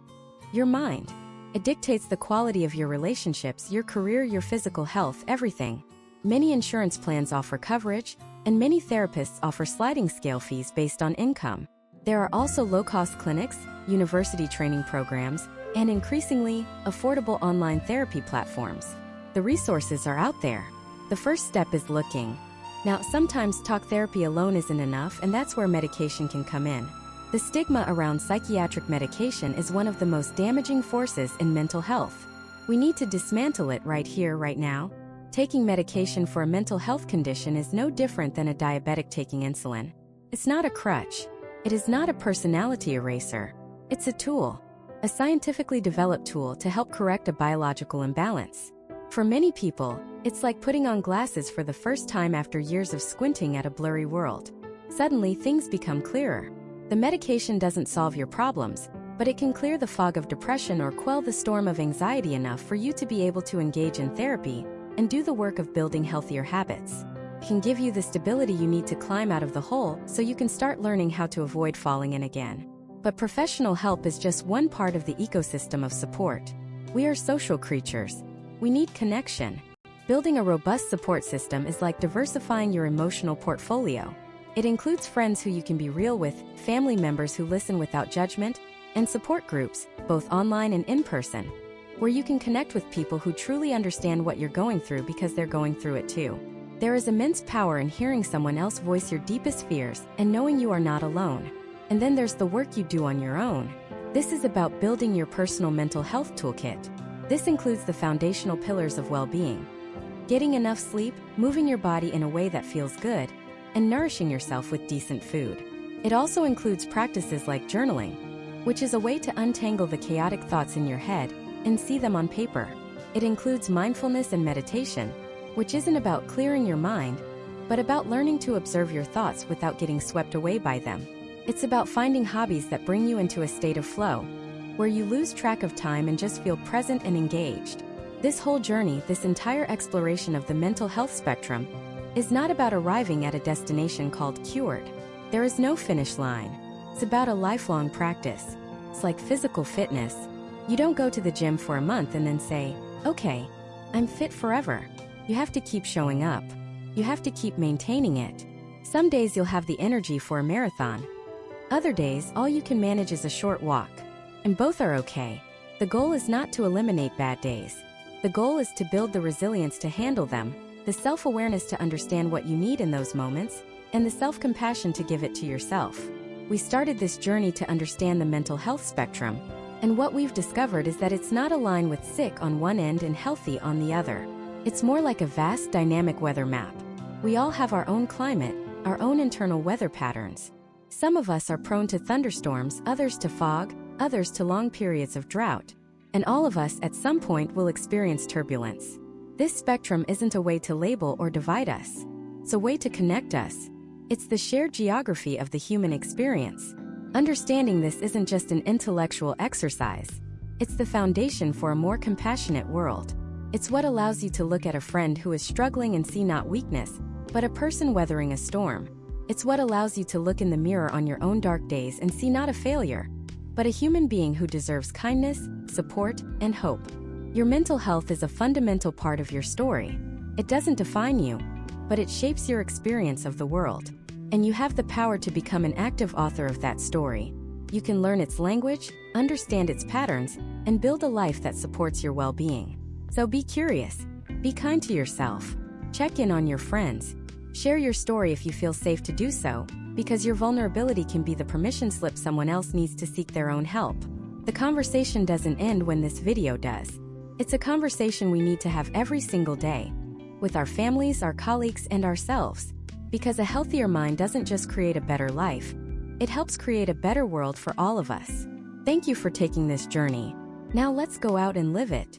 your mind. It dictates the quality of your relationships, your career, your physical health, everything. Many insurance plans offer coverage, and many therapists offer sliding scale fees based on income. There are also low-cost clinics, university training programs, and increasingly, affordable online therapy platforms. The resources are out there. The first step is looking. Now, sometimes talk therapy alone isn't enough, and that's where medication can come in. The stigma around psychiatric medication is one of the most damaging forces in mental health. We need to dismantle it right here, right now. Taking medication for a mental health condition is no different than a diabetic taking insulin. It's not a crutch. It is not a personality eraser. It's a tool. A scientifically developed tool to help correct a biological imbalance. For many people, it's like putting on glasses for the first time after years of squinting at a blurry world. Suddenly, things become clearer. The medication doesn't solve your problems, but it can clear the fog of depression or quell the storm of anxiety enough for you to be able to engage in therapy and do the work of building healthier habits. It can give you the stability you need to climb out of the hole so you can start learning how to avoid falling in again. But professional help is just one part of the ecosystem of support. We are social creatures. We need connection. Building a robust support system is like diversifying your emotional portfolio. It includes friends who you can be real with, family members who listen without judgment, and support groups, both online and in person, where you can connect with people who truly understand what you're going through because they're going through it too. There is immense power in hearing someone else voice your deepest fears and knowing you are not alone. And then there's the work you do on your own. This is about building your personal mental health toolkit. This includes the foundational pillars of well-being: getting enough sleep, moving your body in a way that feels good, and nourishing yourself with decent food. It also includes practices like journaling, which is a way to untangle the chaotic thoughts in your head and see them on paper. It includes mindfulness and meditation, which isn't about clearing your mind, but about learning to observe your thoughts without getting swept away by them. It's about finding hobbies that bring you into a state of flow, where you lose track of time and just feel present and engaged. This whole journey, this entire exploration of the mental health spectrum, is not about arriving at a destination called cured. There is no finish line. It's about a lifelong practice. It's like physical fitness. You don't go to the gym for a month and then say, okay, I'm fit forever. You have to keep showing up. You have to keep maintaining it. Some days you'll have the energy for a marathon. Other days, all you can manage is a short walk. And both are okay. The goal is not to eliminate bad days. The goal is to build the resilience to handle them, the self-awareness to understand what you need in those moments, and the self-compassion to give it to yourself. We started this journey to understand the mental health spectrum, and what we've discovered is that it's not a line with sick on one end and healthy on the other. It's more like a vast dynamic weather map. We all have our own climate, our own internal weather patterns. Some of us are prone to thunderstorms, others to fog, others to long periods of drought, and all of us at some point will experience turbulence. This spectrum isn't a way to label or divide us. It's a way to connect us. It's the shared geography of the human experience. Understanding this isn't just an intellectual exercise. It's the foundation for a more compassionate world. It's what allows you to look at a friend who is struggling and see not weakness, but a person weathering a storm. It's what allows you to look in the mirror on your own dark days and see not a failure, but a human being who deserves kindness, support, and hope. Your mental health is a fundamental part of your story. It doesn't define you, but it shapes your experience of the world. And you have the power to become an active author of that story. You can learn its language, understand its patterns, and build a life that supports your well-being. So be curious, be kind to yourself, check in on your friends, share your story if you feel safe to do so, because your vulnerability can be the permission slip someone else needs to seek their own help. The conversation doesn't end when this video does. It's a conversation we need to have every single day, with our families, our colleagues, and ourselves, because a healthier mind doesn't just create a better life, it helps create a better world for all of us. Thank you for taking this journey. Now let's go out and live it.